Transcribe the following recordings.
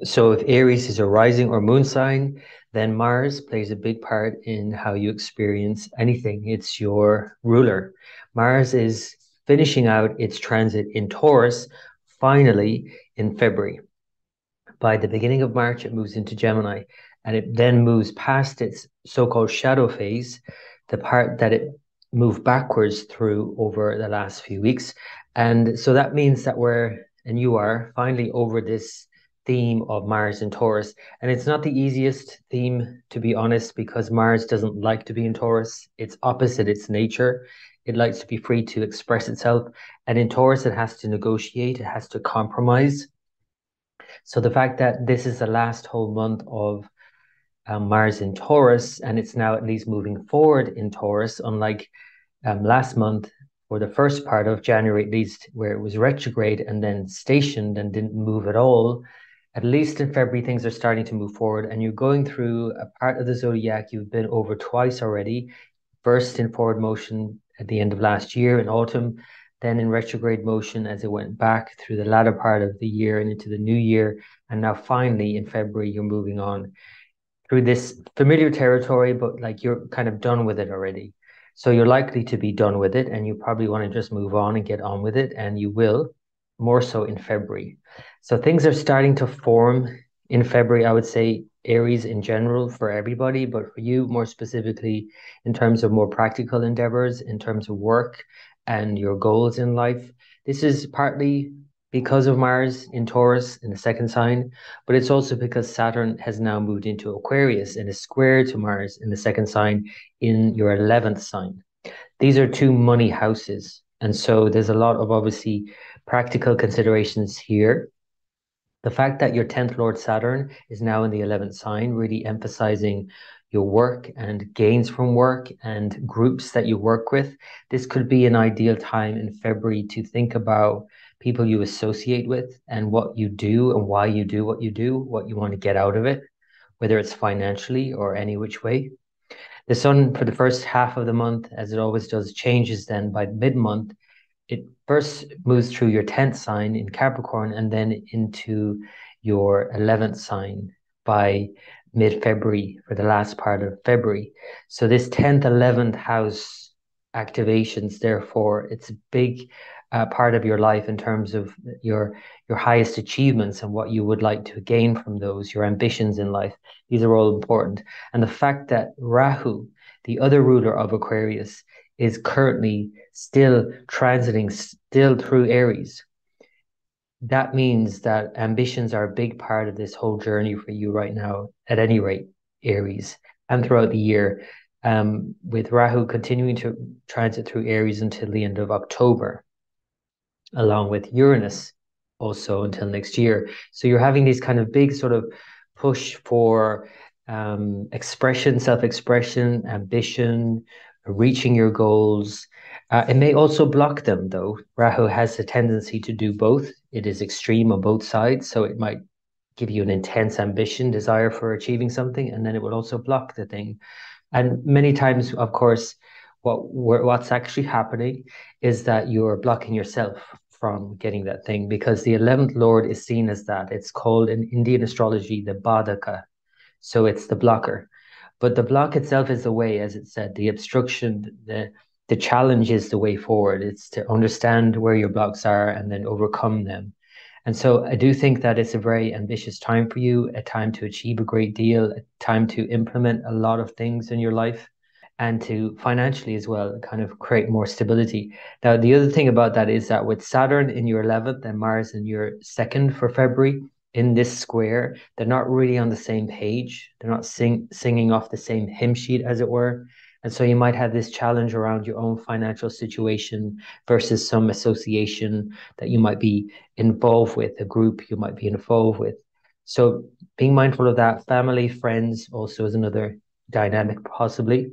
So if Aries is a rising or moon sign, then Mars plays a big part in how you experience anything. It's your ruler. Mars is finishing out its transit in Taurus, finally in February. By the beginning of March, it moves into Gemini, and it then moves past its so-called shadow phase, the part that it moved backwards through over the last few weeks. And so that means that and you are finally over this theme of Mars in Taurus. And it's not the easiest theme, to be honest, because Mars doesn't like to be in Taurus. It's opposite its nature. It likes to be free to express itself. And in Taurus, it has to negotiate, it has to compromise. So the fact that this is the last whole month of Mars in Taurus, and it's now at least moving forward in Taurus, unlike last month, or the first part of January at least, where it was retrograde and then stationed and didn't move at all. At least in February, things are starting to move forward, and you're going through a part of the zodiac you've been over twice already. First in forward motion at the end of last year in autumn, then in retrograde motion as it went back through the latter part of the year and into the new year. And now finally in February, you're moving on through this familiar territory, but like you're kind of done with it already. So you're likely to be done with it, and you probably want to just move on and get on with it, and you will, more so in February. So things are starting to form in February, I would say Aries in general for everybody, but for you more specifically in terms of more practical endeavors, in terms of work and your goals in life. This is partly because of Mars in Taurus in the second sign, but it's also because Saturn has now moved into Aquarius and is square to Mars in the second sign in your 11th sign. These are two money houses. And so there's a lot of obviously practical considerations here. The fact that your 10th Lord Saturn is now in the 11th sign, really emphasizing your work and gains from work and groups that you work with. This could be an ideal time in February to think about people you associate with and what you do and why you do, what you want to get out of it, whether it's financially or any which way. The sun for the first half of the month, as it always does, changes then by mid-month. It first moves through your 10th sign in Capricorn and then into your 11th sign by mid-February for the last part of February. So this 10th, 11th house activations, therefore, it's a big part of your life in terms of your highest achievements and what you would like to gain from those, your ambitions in life. These are all important. And the fact that Rahu, the other ruler of Aquarius, is currently still transiting still through Aries. That means that ambitions are a big part of this whole journey for you right now, at any rate, Aries, and throughout the year, with Rahu continuing to transit through Aries until the end of October, along with Uranus also until next year. So you're having these kind of big sort of push for expression, self-expression, ambition, reaching your goals. It may also block them, though. Rahu has a tendency to do both. It is extreme on both sides, so it might give you an intense ambition, desire for achieving something, and then it will also block the thing. And many times, of course, what's actually happening is that you're blocking yourself from getting that thing because the 11th Lord is seen as that. It's called in Indian astrology the Badaka. So it's the blocker. But the block itself is the way, as it said, the obstruction, the challenge is the way forward. It's to understand where your blocks are and then overcome them. And so I do think that it's a very ambitious time for you, a time to achieve a great deal, a time to implement a lot of things in your life and to financially as well, kind of create more stability. Now, the other thing about that is that with Saturn in your 11th and Mars in your 2nd for February, in this square, they're not really on the same page. They're not singing off the same hymn sheet, as it were. And so you might have this challenge around your own financial situation versus some association that you might be involved with, a group you might be involved with. So being mindful of that, family, friends also is another dynamic possibly.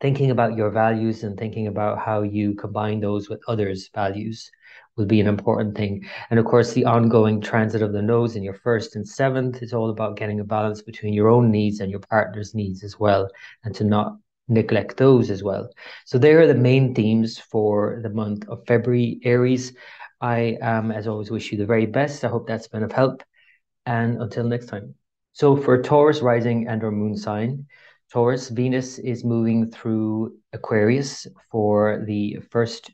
Thinking about your values and thinking about how you combine those with others' values will be an important thing. And of course, the ongoing transit of the nodes in your 1st and 7th is all about getting a balance between your own needs and your partner's needs as well, and to not neglect those as well. So there are the main themes for the month of February, Aries. I, as always, wish you the very best. I hope that's been of help. and until next time. So for Taurus rising and or moon sign, Taurus, Venus is moving through Aquarius for the first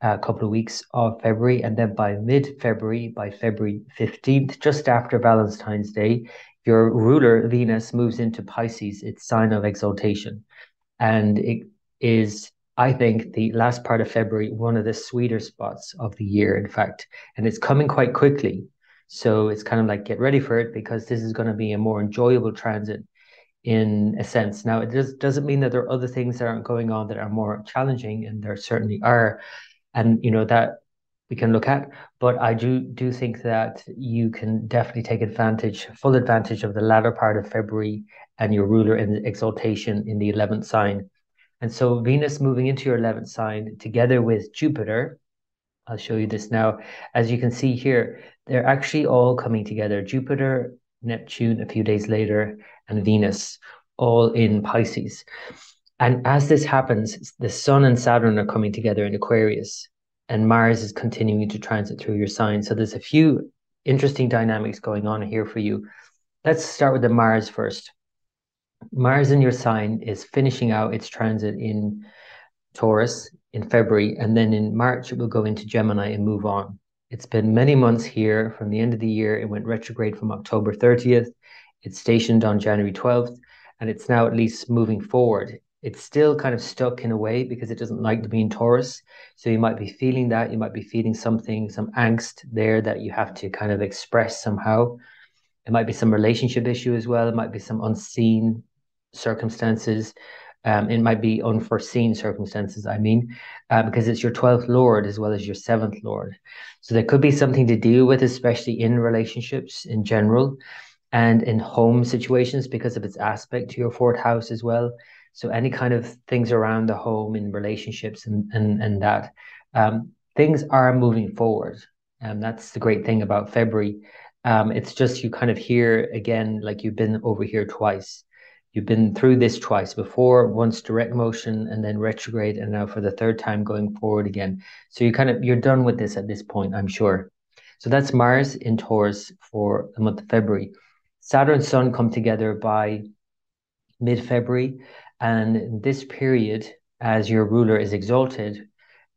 couple of weeks of February, and then by mid-February, by February 15th, just after Valentine's Day, your ruler Venus moves into Pisces, its sign of exaltation. And it is, I think, the last part of February, one of the sweeter spots of the year, in fact, and it's coming quite quickly. So it's kind of like get ready for it, because this is going to be a more enjoyable transit in a sense. Now, it doesn't mean that there are other things that aren't going on that are more challenging, and there certainly are, and that we can look at. But I do think that you can definitely take full advantage of the latter part of February and your ruler in exaltation in the 11th sign. And so Venus moving into your 11th sign together with Jupiter, I'll show you this now. As you can see here, they're actually all coming together. Jupiter, Neptune a few days later, and Venus all in Pisces. And as this happens, the Sun and Saturn are coming together in Aquarius, and Mars is continuing to transit through your sign. So there's a few interesting dynamics going on here for you. Let's start with the Mars first. Mars in your sign is finishing out its transit in Taurus in February, and then in March it will go into Gemini and move on. It's been many months here from the end of the year. It went retrograde from October 30th. It's stationed on January 12th, and it's now at least moving forward. It's still kind of stuck in a way because it doesn't like to be in Taurus. So you might be feeling that. You might be feeling something, some angst there that you have to kind of express somehow. It might be some relationship issue as well. It might be some unseen circumstances. It might be unforeseen circumstances, because it's your 12th Lord as well as your 7th Lord. So there could be something to deal with, especially in relationships in general and in home situations because of its aspect to your 4th house as well. So any kind of things around the home in relationships and that, things are moving forward. And that's the great thing about February. It's just you kind of hear again, like you've been over here twice. You've been through this twice before, once direct motion and then retrograde, and now for the 3rd time going forward again. So you're done with this at this point, I'm sure. So that's Mars in Taurus for the month of February. Saturn and Sun come together by mid-February, and this period, as your ruler is exalted,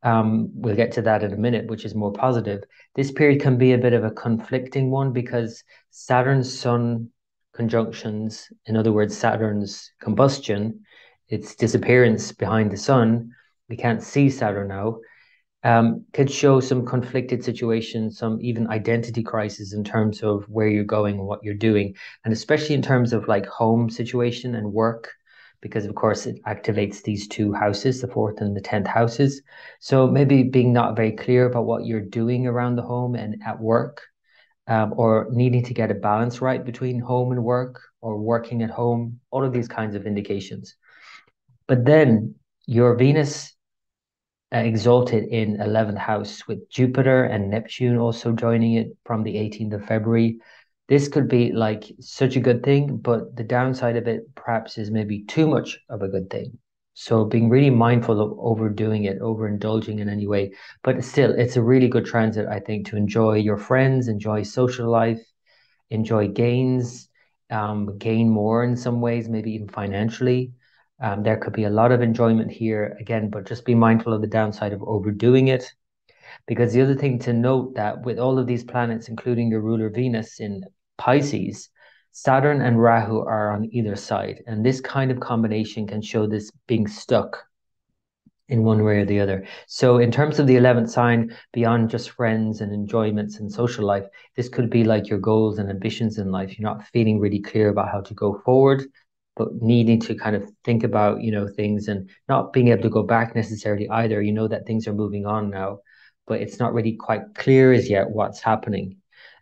we'll get to that in a minute, which is more positive. This period can be a bit of a conflicting one because Saturn-Sun conjunctions, in other words, Saturn's combustion, its disappearance behind the sun, we can't see Saturn now, could show some conflicted situations, some even identity crisis in terms of where you're going and what you're doing, and especially in terms of like home situation and work, because of course it activates these 2 houses, the 4th and the 10th houses. So maybe being not very clear about what you're doing around the home and at work, or needing to get a balance right between home and work, or working at home, all of these kinds of indications. But then your Venus exalted in 11th house with Jupiter and Neptune also joining it from the 18th of February. This could be like such a good thing, but the downside of it perhaps is maybe too much of a good thing. So being really mindful of overdoing it, overindulging in any way. But still, it's a really good transit, I think, to enjoy your friends, enjoy social life, enjoy gains, gain more in some ways, maybe even financially. There could be a lot of enjoyment here again, but just be mindful of the downside of overdoing it. Because the other thing to note that with all of these planets, including your ruler Venus in Pisces, Saturn and Rahu are on either side. And this kind of combination can show this being stuck in one way or the other. So in terms of the 11th sign, beyond just friends and enjoyments and social life, this could be like your goals and ambitions in life. You're not feeling really clear about how to go forward, but needing to kind of think about, things and not being able to go back necessarily either. You know that things are moving on now, but it's not really quite clear as yet what's happening.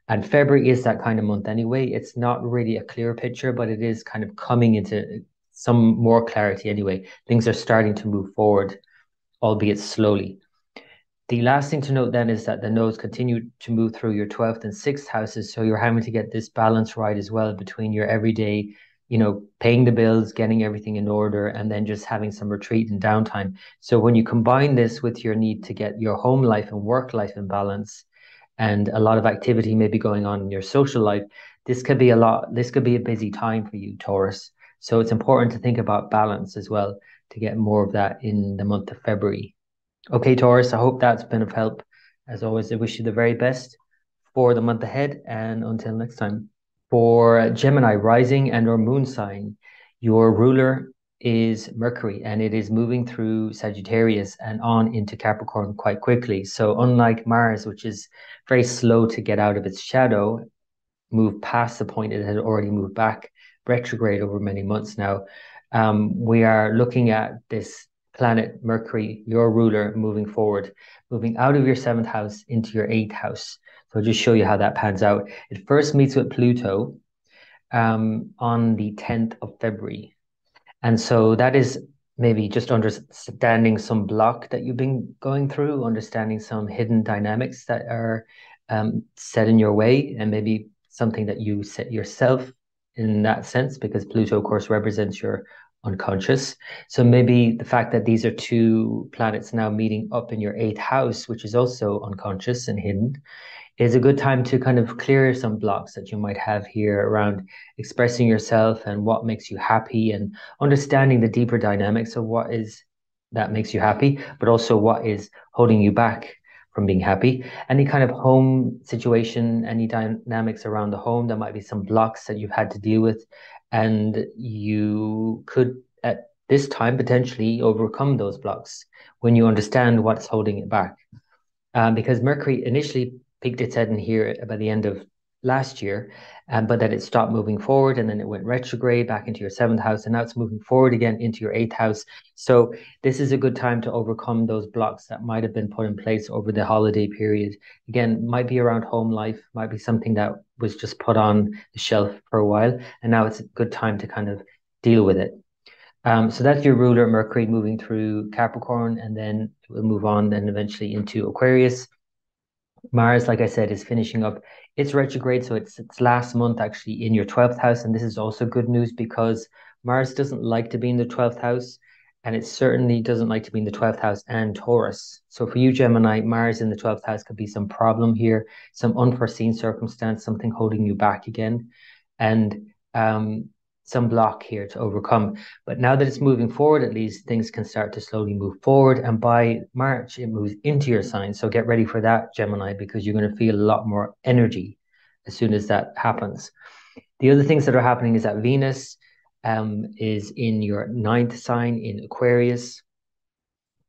And February is that kind of month anyway. It's not really a clear picture, but it is kind of coming into some more clarity anyway. Things are starting to move forward, albeit slowly. The last thing to note then is that the nodes continue to move through your 12th and 6th houses. So you're having to get this balance right as well between your everyday, paying the bills, getting everything in order, and then just having some retreat and downtime. So when you combine this with your need to get your home life and work life in balance, and a lot of activity may be going on in your social life, this could be a busy time for you, Taurus. So it's important to think about balance as well to get more of that in the month of February. Okay, Taurus, I hope that's been of help. As always, I wish you the very best for the month ahead, and until next time. For Gemini rising and or moon sign, your ruler is Mercury, and it is moving through Sagittarius and on into Capricorn quite quickly. So unlike Mars, which is very slow to get out of its shadow, move past the point it had already moved back retrograde over many months now, we are looking at this planet Mercury, your ruler, moving forward, moving out of your seventh house into your eighth house. So I'll just show you how that pans out. It first meets with Pluto on the 10th of February. And so that is maybe just understanding some block that you've been going through, understanding some hidden dynamics that are set in your way, and maybe something that you set yourself in that sense, because Pluto, of course, represents your unconscious. So maybe the fact that these are two planets now meeting up in your eighth house, which is also unconscious and hidden, is a good time to kind of clear some blocks that you might have here around expressing yourself and what makes you happy, and understanding the deeper dynamics of what is that makes you happy, but also what is holding you back from being happy. Any kind of home situation, any dynamics around the home, there might be some blocks that you've had to deal with, and you could at this time potentially overcome those blocks when you understand what's holding it back. Because Mercury initially peaked its head in here by the end of last year, but then it stopped moving forward, and then it went retrograde back into your seventh house, and now it's moving forward again into your eighth house. So this is a good time to overcome those blocks that might have been put in place over the holiday period. Again, might be around home life, might be something that was just put on the shelf for a while, and now it's a good time to kind of deal with it. So that's your ruler, Mercury, moving through Capricorn, and then we'll move on then eventually into Aquarius. Mars, like I said, is finishing up its retrograde. So it's last month actually in your 12th house. And this is also good news because Mars doesn't like to be in the 12th house. And it certainly doesn't like to be in the 12th house and Taurus. So for you, Gemini, Mars in the 12th house could be some problem here, some unforeseen circumstance, something holding you back again, and some block here to overcome. But now that it's moving forward, at least things can start to slowly move forward. And by March, it moves into your sign. So get ready for that, Gemini, because you're going to feel a lot more energy as soon as that happens. The other things that are happening is that Venus is in your ninth sign in Aquarius.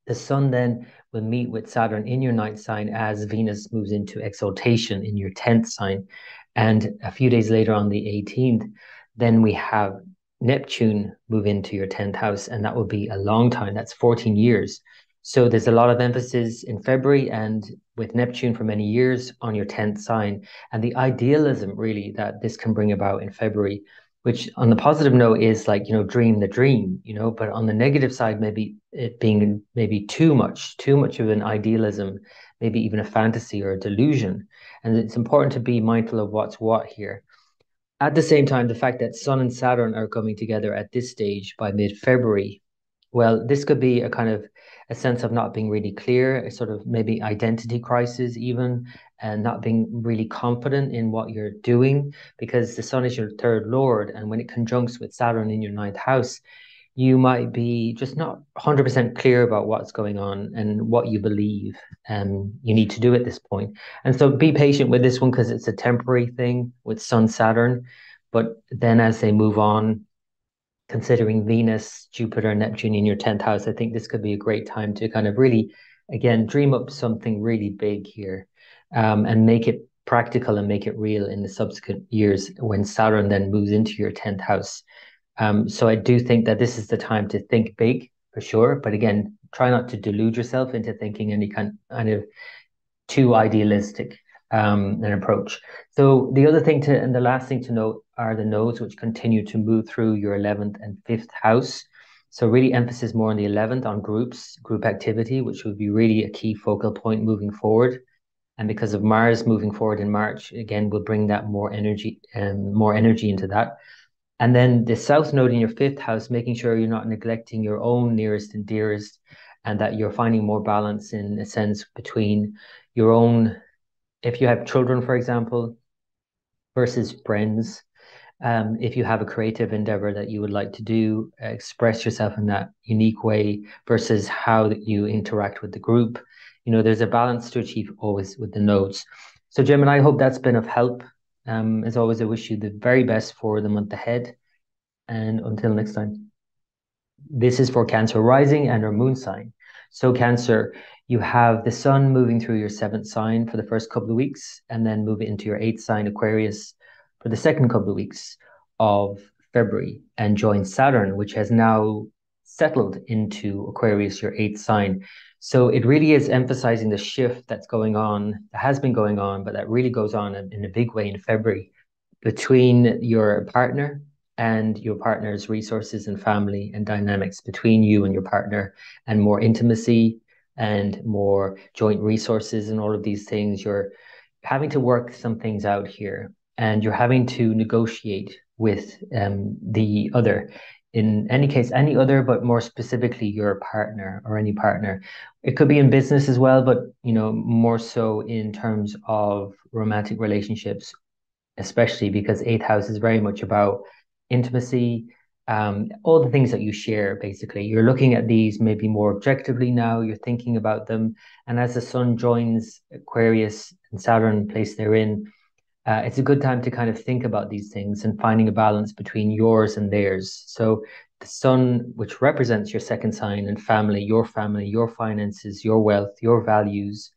The sun then will meet with Saturn in your ninth sign as Venus moves into exaltation in your 10th sign. And a few days later on the 18th, then we have Neptune move into your 10th house, and that will be a long time. That's 14 years. So there's a lot of emphasis in February and with Neptune for many years on your 10th sign, and the idealism really that this can bring about in February, which on the positive note is like, dream the dream, but on the negative side, maybe it being maybe too much of an idealism, maybe even a fantasy or a delusion. And it's important to be mindful of what's what here. At the same time, the fact that Sun and Saturn are coming together at this stage by mid-February, well, this could be a kind of a sense of not being really clear, a sort of maybe identity crisis even, and not being really confident in what you're doing, because the Sun is your third lord, and when it conjuncts with Saturn in your ninth house, you might be just not 100% clear about what's going on and what you believe you need to do at this point. And so be patient with this one because it's a temporary thing with Sun, Saturn. But then as they move on, considering Venus, Jupiter, Neptune in your 10th house, I think this could be a great time to kind of really, again, dream up something really big here and make it practical and make it real in the subsequent years when Saturn then moves into your 10th house. So I do think that this is the time to think big for sure. But again, try not to delude yourself into thinking any kind of too idealistic an approach. So the other thing and the last thing to note are the nodes, which continue to move through your 11th and 5th house. So really emphasis more on the 11th on group activity, which would be really a key focal point moving forward. And because of Mars moving forward in March, again, will bring that more energy into that. And then the South Node in your 5th house, making sure you're not neglecting your own nearest and dearest, and that you're finding more balance in a sense between your own if you have children, for example, versus friends. If you have a creative endeavor that you would like to do, express yourself in that unique way versus how that you interact with the group. There's a balance to achieve always with the nodes. So Gemini, I hope that's been of help. As always, I wish you the very best for the month ahead. And until next time. This is for Cancer rising and our moon sign. So Cancer, you have the sun moving through your 7th sign for the first couple of weeks, and then move into your 8th sign, Aquarius, for the second couple of weeks of February, and join Saturn, which has now settled into Aquarius, your 8th sign. So it really is emphasizing the shift that's going on, that has been going on, but that really goes on in a big way in February between your partner and your partner's resources and family and dynamics between you and your partner, and more intimacy and more joint resources and all of these things. You're having to work some things out here, and you're having to negotiate with the other. In any case, any other, but more specifically your partner or any partner. It could be in business as well, but more so in terms of romantic relationships, especially because 8th house is very much about intimacy, all the things that you share, basically. You're looking at these maybe more objectively now, you're thinking about them. And as the sun joins Aquarius and Saturn place they're in, it's a good time to kind of think about these things and finding a balance between yours and theirs. So the sun, which represents your 2nd sign and family, your finances, your wealth, your values,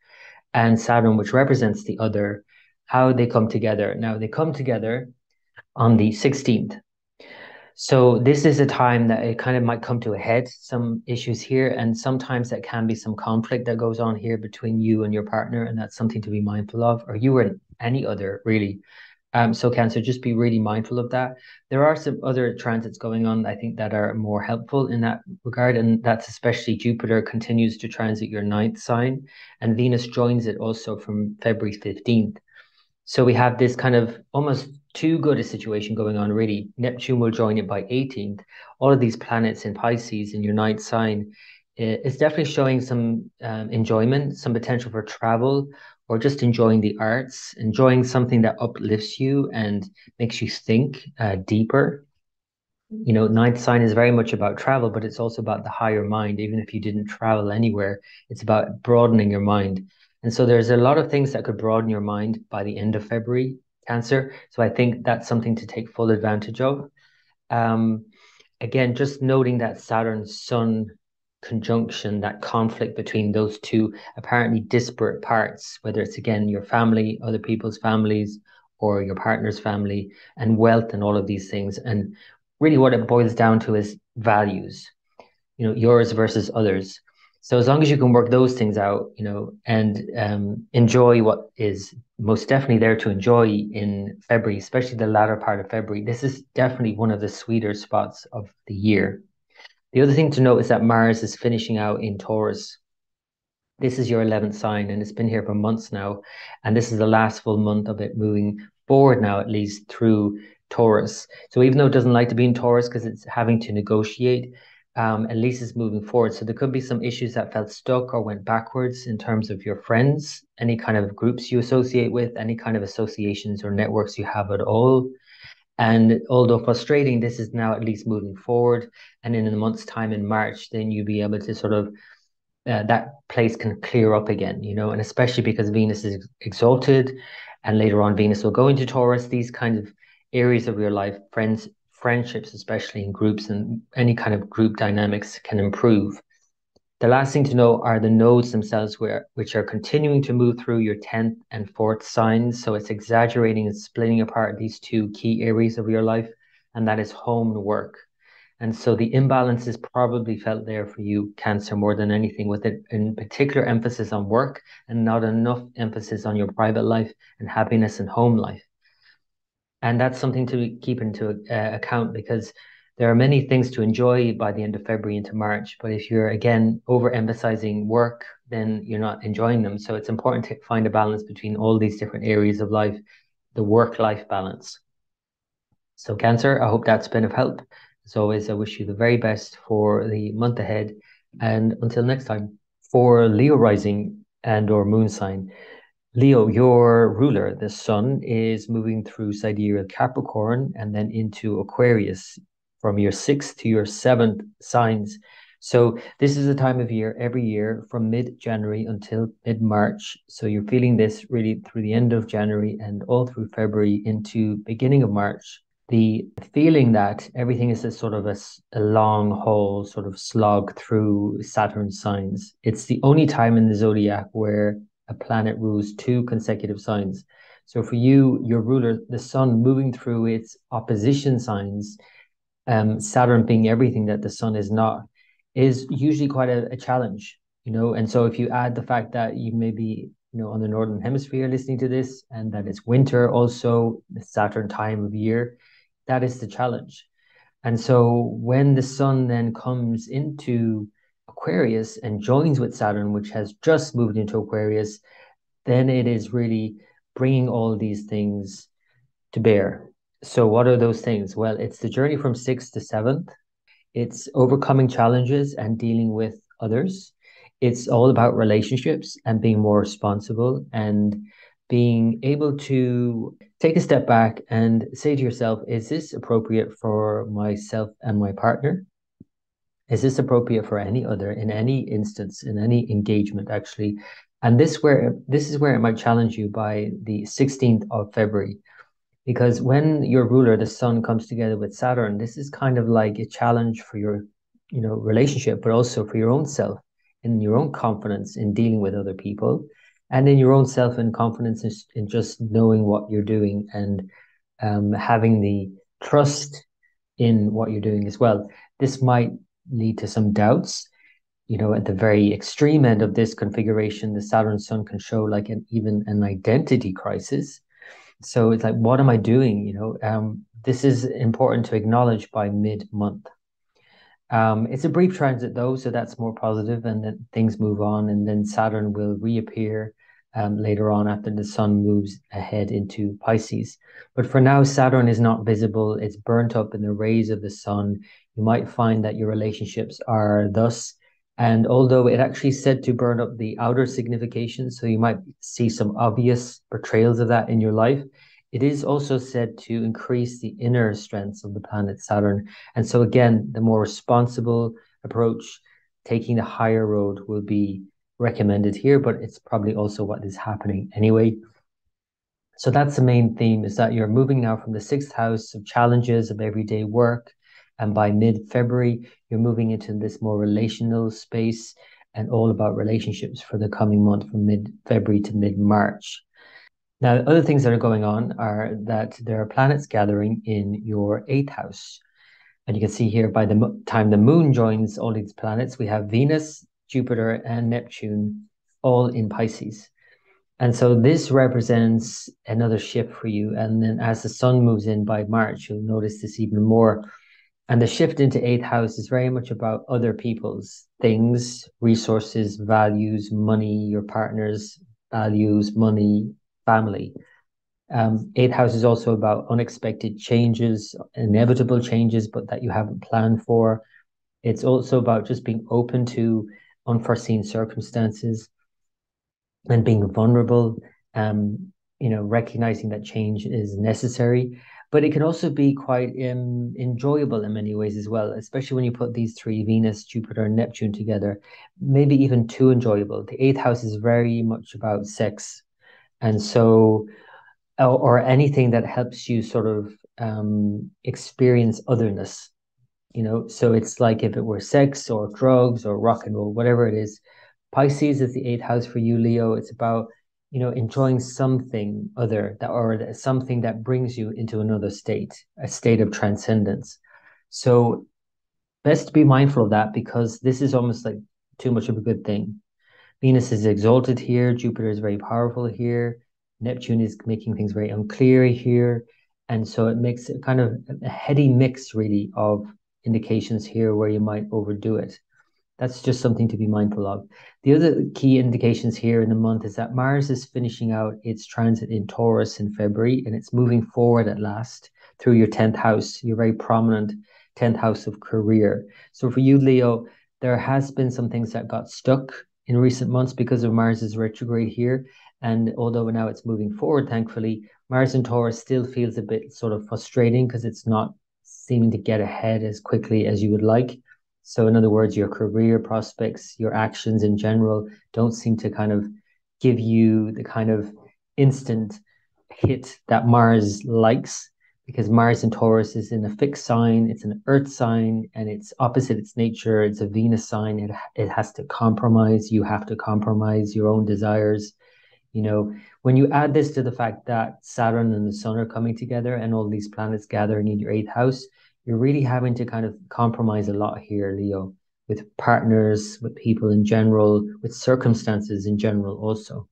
and Saturn, which represents the other, how they come together. Now, they come together on the 16th. So this is a time that it kind of might come to a head, some issues here, and sometimes that can be some conflict that goes on here between you and your partner, and that's something to be mindful of, or you or any other, really. So Cancer, just be really mindful of that. There are some other transits going on, I think, that are more helpful in that regard, and that's especially Jupiter continues to transit your 9th sign, and Venus joins it also from February 15th. So we have this kind of almost too good a situation going on, really. Neptune will join it by 18th. All of these planets in Pisces in your 9th sign is definitely showing some enjoyment, some potential for travel, or just enjoying the arts, enjoying something that uplifts you and makes you think deeper. 9th sign is very much about travel, but it's also about the higher mind. Even if you didn't travel anywhere, it's about broadening your mind. And so there's a lot of things that could broaden your mind by the end of February, Cancer. So I think that's something to take full advantage of. Again, just noting that Saturn-Sun conjunction, that conflict between those two apparently disparate parts, whether it's, again, your family, other people's families, or your partner's family, and wealth and all of these things. And really what it boils down to is values, yours versus others. So as long as you can work those things out, and enjoy what is most definitely there to enjoy in February, especially the latter part of February, this is definitely one of the sweeter spots of the year. The other thing to note is that Mars is finishing out in Taurus. This is your 11th sign, and it's been here for months now. And this is the last full month of it moving forward now, at least through Taurus. So even though it doesn't like to be in Taurus because it's having to negotiate, at least it's moving forward. So there could be some issues that felt stuck or went backwards in terms of your friends, any kind of groups you associate with, any kind of associations or networks you have at all. And although frustrating, this is now at least moving forward. And in a month's time in March, then you'll be able to sort of, that place can clear up again, and especially because Venus is exalted and later on Venus will go into Taurus, these kinds of areas of your life, friendships, especially in groups and any kind of group dynamics, can improve. The last thing to know are the nodes themselves, which are continuing to move through your 10th and 4th signs. So it's exaggerating and splitting apart these two key areas of your life, and that is home and work. And so the imbalance is probably felt there for you, Cancer, more than anything, with it in particular emphasis on work and not enough emphasis on your private life and happiness and home life. And that's something to keep into account, because there are many things to enjoy by the end of February into March. But if you're, again, overemphasizing work, then you're not enjoying them. So it's important to find a balance between all these different areas of life, the work-life balance. So Cancer, I hope that's been of help. As always, I wish you the very best for the month ahead. And until next time, for Leo rising and or moon sign. Leo, your ruler, the sun, is moving through sidereal Capricorn and then into Aquarius from your 6th to your 7th signs. So this is the time of year every year from mid-January until mid-March. So you're feeling this really through the end of January and all through February into beginning of March. The feeling that everything is a sort of a long haul sort of slog through Saturn signs. It's the only time in the zodiac where a planet rules 2 consecutive signs. So for you, your ruler, the sun, moving through its opposition signs, Saturn being everything that the sun is not, is usually quite a challenge, you know. And so if you add the fact that you may be, you know, on the northern hemisphere listening to this, and that it's winter also, the Saturn time of year, that is the challenge. And so when the sun then comes into Aquarius and joins with Saturn, which has just moved into Aquarius, then it is really bringing all these things to bear. So what are those things? Well, it's the journey from 6th to 7th. It's overcoming challenges and dealing with others. It's all about relationships and being more responsible and being able to take a step back and say to yourself, is this appropriate for myself and my partner? Is this appropriate for any other in any instance, in any engagement, actually? And this is where it might challenge you by the 16th of February. Because when your ruler, the sun, comes together with Saturn, this is kind of like a challenge for your, you know, relationship, but also for your own self, in your own confidence in dealing with other people, and in your own self and confidence in just knowing what you're doing and having the trust in what you're doing as well. This might lead to some doubts. You know, at the very extreme end of this configuration, the Saturn sun can show like even an identity crisis. So it's like, what am I doing? You know, this is important to acknowledge by mid-month. It's a brief transit though, so that's more positive, and then things move on, and then Saturn will reappear later on after the sun moves ahead into Pisces. But for now, Saturn is not visible. It's burnt up in the rays of the sun. You might find that your relationships are thus, and although it actually said to burn up the outer signification, so you might see some obvious portrayals of that in your life, it is also said to increase the inner strengths of the planet Saturn. And so again, the more responsible approach, taking the higher road, will be recommended here, but it's probably also what is happening anyway. So that's the main theme, is that you're moving now from the 6th house of challenges of everyday work, and by mid-February, you're moving into this more relational space and all about relationships for the coming month from mid-February to mid-March. Now, other things that are going on are that there are planets gathering in your 8th house. And you can see here, by the time the moon joins all these planets, we have Venus, Jupiter, and Neptune all in Pisces. And so this represents another shift for you. And then as the sun moves in by March, you'll notice this even more. And the shift into 8th house is very much about other people's things, resources, values, money, your partner's values, money, family. 8th house is also about unexpected changes, inevitable changes, but that you haven't planned for. It's also about just being open to unforeseen circumstances and being vulnerable, you know, recognizing that change is necessary. But it can also be quite enjoyable in many ways as well, especially when you put these three, Venus, Jupiter, and Neptune, together, maybe even too enjoyable. The 8th house is very much about sex. And so, or anything that helps you sort of experience otherness, you know. So it's like if it were sex or drugs or rock and roll, whatever it is. Pisces is the 8th house for you, Leo. It's about, you know, enjoying something other, that, or something that brings you into another state, a state of transcendence. So best to be mindful of that, because this is almost like too much of a good thing. Venus is exalted here. Jupiter is very powerful here. Neptune is making things very unclear here. And so it makes a kind of a heady mix, really, of indications here where you might overdo it. That's just something to be mindful of. The other key indications here in the month is that Mars is finishing out its transit in Taurus in February, and it's moving forward at last through your 10th house, your very prominent 10th house of career. So for you, Leo, there has been some things that got stuck in recent months because of Mars's retrograde here. And although now it's moving forward, thankfully, Mars in Taurus still feels a bit sort of frustrating because it's not seeming to get ahead as quickly as you would like. So in other words, your career prospects, your actions in general don't seem to kind of give you the kind of instant hit that Mars likes, because Mars in Taurus is in a fixed sign, it's an earth sign, and it's opposite its nature. It's a Venus sign. It has to compromise. You have to compromise your own desires. You know, when you add this to the fact that Saturn and the Sun are coming together and all these planets gathering in your eighth house, you're really having to kind of compromise a lot here, Leo, with partners, with people in general, with circumstances in general also.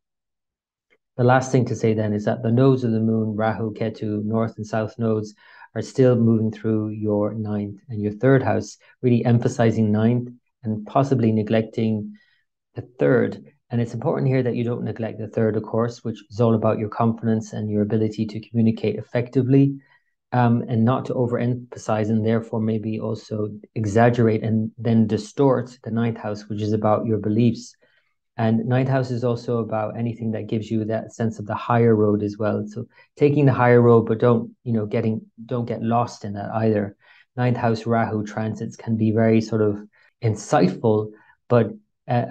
The last thing to say then is that the nodes of the moon, Rahu, Ketu, north and south nodes, are still moving through your ninth and your third house, really emphasizing ninth and possibly neglecting the third. And it's important here that you don't neglect the third, of course, which is all about your confidence and your ability to communicate effectively, and not to overemphasize and therefore maybe also exaggerate and then distort the ninth house, which is about your beliefs. And ninth house is also about anything that gives you that sense of the higher road as well. So taking the higher road, but don't get lost in that either. Ninth house Rahu transits can be very sort of insightful, but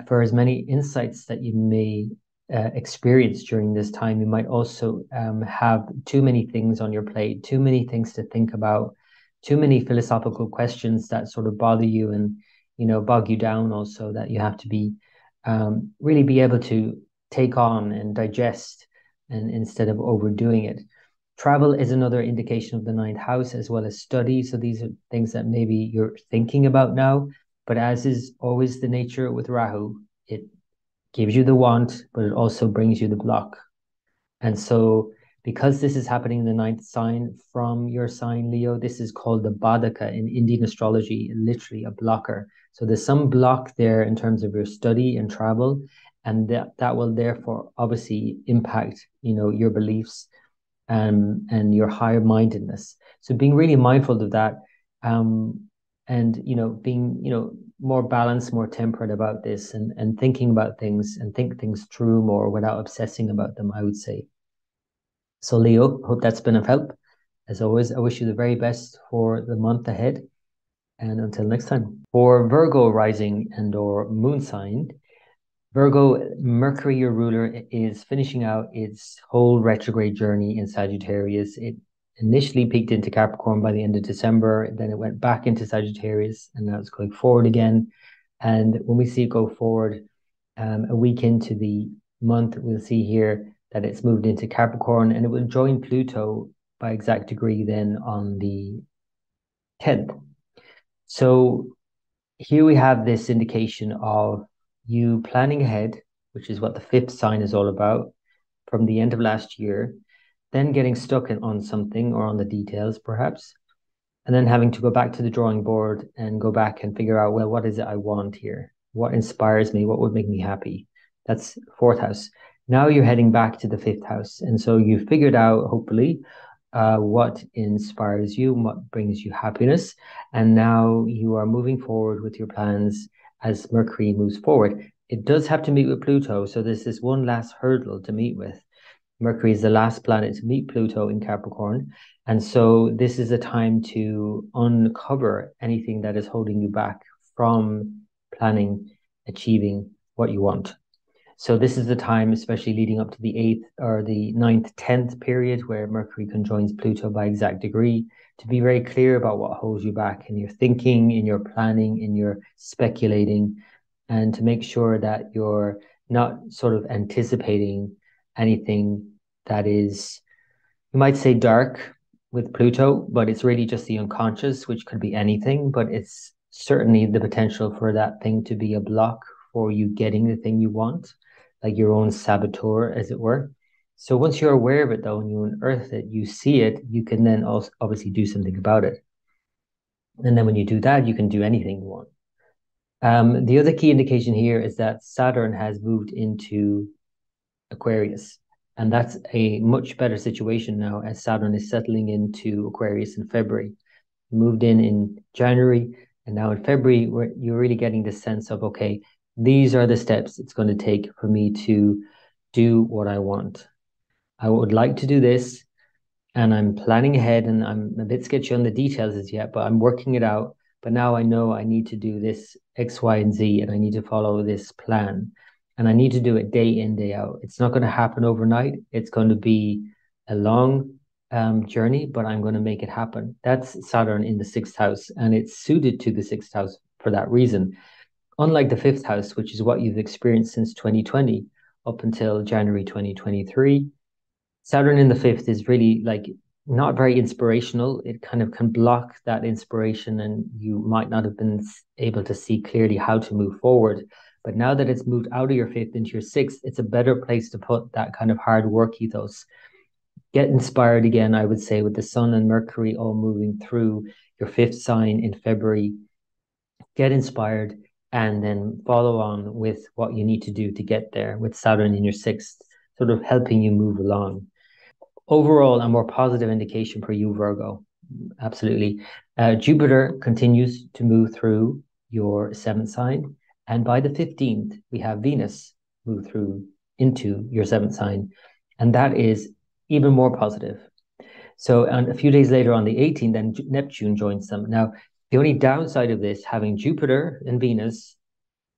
for as many insights that you may experience during this time, you might also have too many things on your plate, too many things to think about, too many philosophical questions that sort of bother you and, bog you down also, that you have to be really be able to take on and digest, and instead of overdoing it. Travel is another indication of the ninth house, as well as study. So these are things that maybe you're thinking about now, but as is always the nature with Rahu, it gives you the want, but it also brings you the block. And so because this is happening in the ninth sign from your sign, Leo, this is called the Badaka in Indian astrology, literally a blocker. So there's some block there in terms of your study and travel, and that will therefore obviously impact, your beliefs and your higher mindedness. So being really mindful of that, and being more balanced, more temperate about this, and thinking about things and think things through more without obsessing about them, I would say. So Leo, hope that's been of help. As always, I wish you the very best for the month ahead. And until next time. For Virgo rising and or moon sign, Virgo, Mercury, your ruler, is finishing out its whole retrograde journey in Sagittarius. It initially peaked into Capricorn by the end of December, then it went back into Sagittarius, and now it's going forward again. And when we see it go forward, a week into the month, we'll see here that it's moved into Capricorn, and it will join Pluto by exact degree then on the 10th. So here we have this indication of you planning ahead, which is what the fifth sign is all about, from the end of last year, then getting stuck on something or on the details perhaps, and then having to go back to the drawing board and go back and figure out, well, what is it I want here? What inspires me? What would make me happy? That's fourth house. Now you're heading back to the fifth house. And so you've figured out, hopefully, what inspires you, what brings you happiness. And now you are moving forward with your plans as Mercury moves forward. It does have to meet with Pluto. So there's this one last hurdle to meet with. Mercury is the last planet to meet Pluto in Capricorn. And so this is a time to uncover anything that is holding you back from planning, achieving what you want. So this is the time, especially leading up to the 8th or the 9th, 10th period, where Mercury conjoins Pluto by exact degree, to be very clear about what holds you back in your thinking, in your planning, in your speculating, and to make sure that you're not sort of anticipating anything that is, you might say, dark with Pluto, but it's really just the unconscious, which could be anything, but it's certainly the potential for that thing to be a block for you getting the thing you want, like your own saboteur, as it were. So once you're aware of it, though, and you unearth it, you see it, you can then also obviously do something about it. And then when you do that, you can do anything you want. The other key indication here is that Saturn has moved into Aquarius. And that's a much better situation now, as Saturn is settling into Aquarius in February. Moved in January, and now in February, you're really getting the sense of, okay, these are the steps it's going to take for me to do what I want. I would like to do this, and I'm planning ahead, and I'm a bit sketchy on the details as yet, but I'm working it out. But now I know I need to do this X, Y, and Z, and I need to follow this plan. And I need to do it day in, day out. It's not going to happen overnight. It's going to be a long journey, but I'm going to make it happen. That's Saturn in the sixth house, and it's suited to the sixth house for that reason. Unlike the fifth house, which is what you've experienced since 2020 up until January 2023, Saturn in the fifth is really like not very inspirational. It kind of can block that inspiration, and you might not have been able to see clearly how to move forward. But now that it's moved out of your fifth into your sixth, it's a better place to put that kind of hard work ethos. Get inspired again, I would say, with the Sun and Mercury all moving through your fifth sign in February. Get inspired and then follow on with what you need to do to get there, with Saturn in your sixth, sort of helping you move along. Overall, a more positive indication for you, Virgo. Absolutely. Jupiter continues to move through your seventh sign. And by the 15th, we have Venus move through into your seventh sign. And that is even more positive. So, and a few days later on the 18th, then Neptune joins them. Now, the only downside of this, having Jupiter and Venus,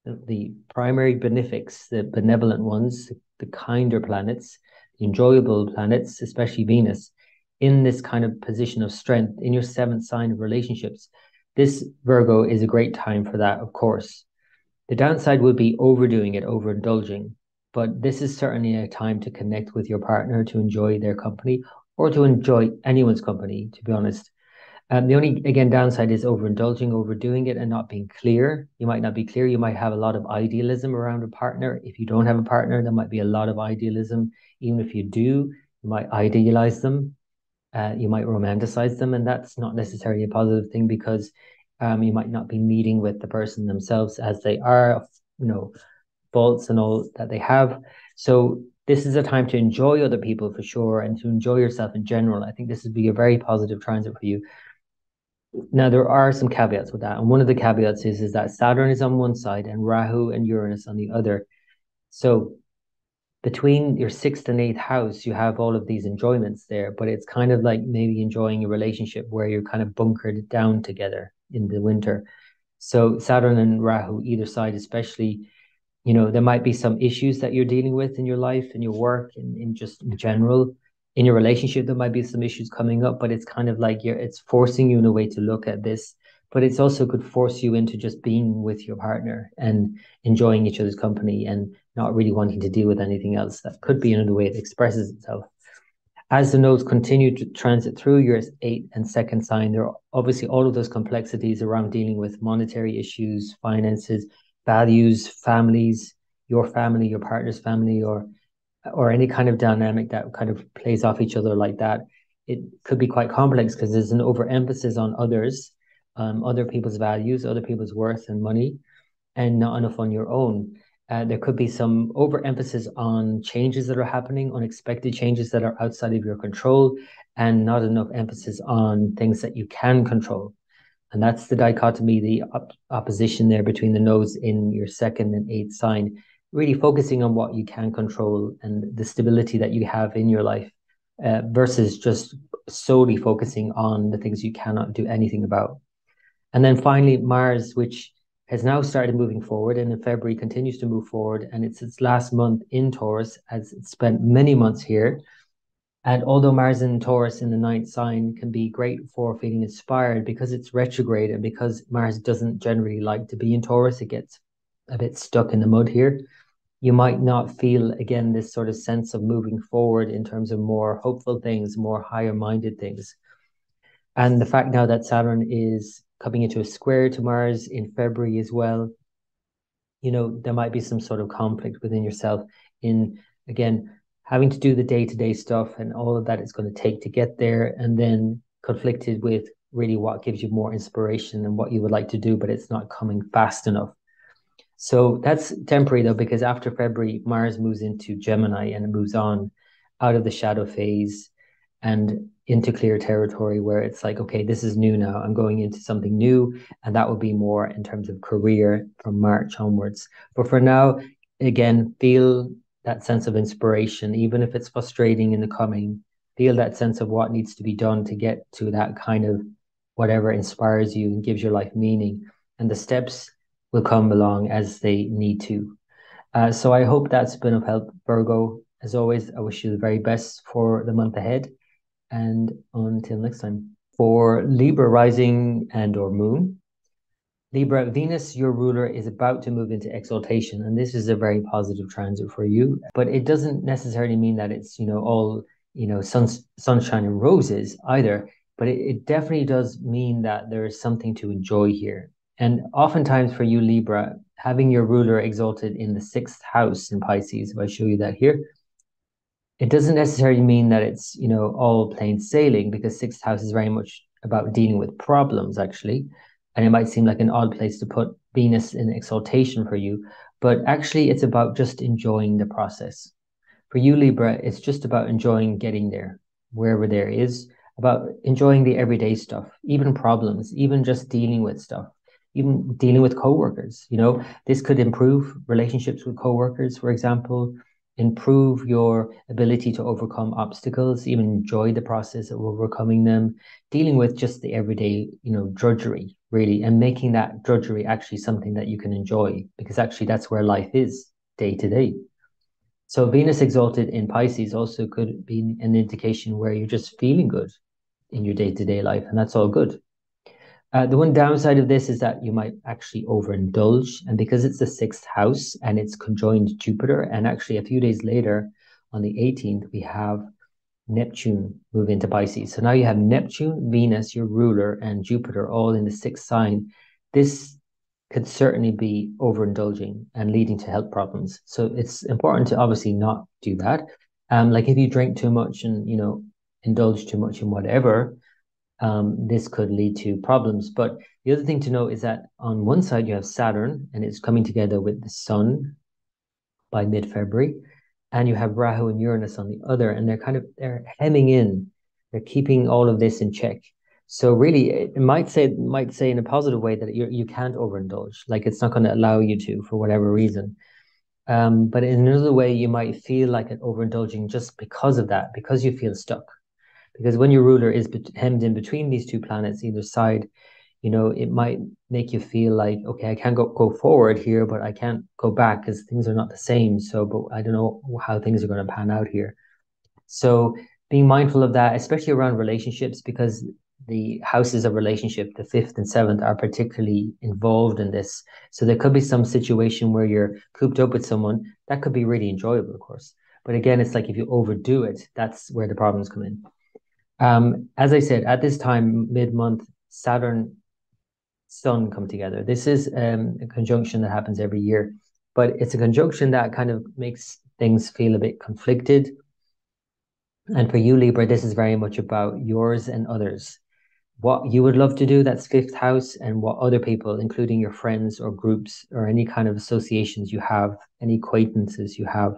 the primary benefics, the benevolent ones, the kinder planets, the enjoyable planets, especially Venus, in this kind of position of strength in your seventh sign of relationships. This, Virgo, is a great time for that, of course. The downside would be overdoing it, overindulging. But this is certainly a time to connect with your partner, to enjoy their company, or to enjoy anyone's company, to be honest. The only, again, downside is overindulging, overdoing it, and not being clear. You might not be clear. You might have a lot of idealism around a partner. If you don't have a partner, there might be a lot of idealism. Even if you do, you might idealize them. You might romanticize them, and that's not necessarily a positive thing, because you might not be meeting with the person themselves as they are, faults and all that they have. So this is a time to enjoy other people for sure, and to enjoy yourself in general. I think this would be a very positive transit for you. Now, there are some caveats with that. And one of the caveats is that Saturn is on one side and Rahu and Uranus on the other. So between your sixth and eighth house, you have all of these enjoyments there, but it's kind of like maybe enjoying a relationship where you're kind of bunkered down together in the winter. So Saturn and Rahu, either side, especially, there might be some issues that you're dealing with in your life, in your work, in just in general. In your relationship, there might be some issues coming up, but it's kind of like it's forcing you in a way to look at this, but it's also could force you into just being with your partner and enjoying each other's company and not really wanting to deal with anything else. That could be another way it expresses itself. As the nodes continue to transit through your eighth and second sign, there are obviously all of those complexities around dealing with monetary issues, finances, values, families, your family, your partner's family, or any kind of dynamic that kind of plays off each other like that. It could be quite complex because there's an overemphasis on others, other people's values, other people's worth and money, and not enough on your own. There could be some overemphasis on changes that are happening, unexpected changes that are outside of your control, and not enough emphasis on things that you can control. And that's the dichotomy, the opposition there between the nodes in your second and eighth sign, really focusing on what you can control and the stability that you have in your life, versus just solely focusing on the things you cannot do anything about. And then finally, Mars, which has now started moving forward, and in February continues to move forward, and it's its last month in Taurus, as it's spent many months here. And although Mars in Taurus in the ninth sign can be great for feeling inspired, because it's retrograde and because Mars doesn't generally like to be in Taurus, it gets a bit stuck in the mud here. You might not feel, again, this sort of sense of moving forward in terms of more hopeful things, more higher-minded things. And the fact now that Saturn is coming into a square to Mars in February as well, there might be some sort of conflict within yourself in, again, having to do the day-to-day stuff and all of that it's going to take to get there, and then conflicted with really what gives you more inspiration and what you would like to do, but it's not coming fast enough. So that's temporary though, because after February, Mars moves into Gemini and it moves on out of the shadow phase and into clear territory where it's like, okay, this is new now. I'm going into something new. And that will be more in terms of career from March onwards. But for now, again, feel that sense of inspiration, even if it's frustrating in the coming. Feel that sense of what needs to be done to get to that kind of whatever inspires you and gives your life meaning. And the steps will come along as they need to. So I hope that's been of help, Virgo. As always, I wish you the very best for the month ahead. And until next time. For Libra rising and or moon, Libra, Venus, your ruler, is about to move into exaltation, and this is a very positive transit for you. But it doesn't necessarily mean that it's, all, sunshine and roses either. But it definitely does mean that there is something to enjoy here. And oftentimes for you, Libra, having your ruler exalted in the 6th house in Pisces, if I show you that here, it doesn't necessarily mean that it's, all plain sailing, because 6th house is very much about dealing with problems, actually. And it might seem like an odd place to put Venus in exaltation for you, but actually it's about just enjoying the process. For you, Libra, it's just about enjoying getting there, wherever there is, about enjoying the everyday stuff, even problems, even just dealing with stuff, even dealing with coworkers. This could improve relationships with coworkers, for example, improve your ability to overcome obstacles, even enjoy the process of overcoming them, dealing with just the everyday, drudgery, really, and making that drudgery actually something that you can enjoy, because actually that's where life is day to day. So Venus exalted in Pisces also could be an indication where you're just feeling good in your day-to-day life, and that's all good. The one downside of this is that you might actually overindulge, and because it's the 6th house and it's conjoined Jupiter, and actually a few days later on the 18th, we have Neptune move into Pisces. So now you have Neptune, Venus, your ruler, and Jupiter all in the 6th sign. This could certainly be overindulging and leading to health problems. So it's important to obviously not do that. Like if you drink too much and, indulge too much in whatever, this could lead to problems. But the other thing to note is that on one side you have Saturn, and it's coming together with the Sun by mid-February, and you have Rahu and Uranus on the other, and they're hemming in, they're keeping all of this in check. So really, it might say in a positive way that you can't overindulge, like it's not going to allow you to for whatever reason. But in another way, you might feel like an overindulging just because of that, because you feel stuck. Because when your ruler is hemmed in between these two planets, either side, it might make you feel like, okay, I can't go forward here, but I can't go back because things are not the same. So, but I don't know how things are going to pan out here. So being mindful of that, especially around relationships, because the houses of relationship, the 5th and 7th, are particularly involved in this. So there could be some situation where you're cooped up with someone. That could be really enjoyable, of course. But again, it's like if you overdo it, that's where the problems come in. As I said, at this time, mid-month, Saturn, Sun come together. This is a conjunction that happens every year, but it's a conjunction that kind of makes things feel a bit conflicted. And for you, Libra, this is very much about yours and others. What you would love to do, that's 5th house, and what other people, including your friends or groups or any kind of associations you have, any acquaintances you have,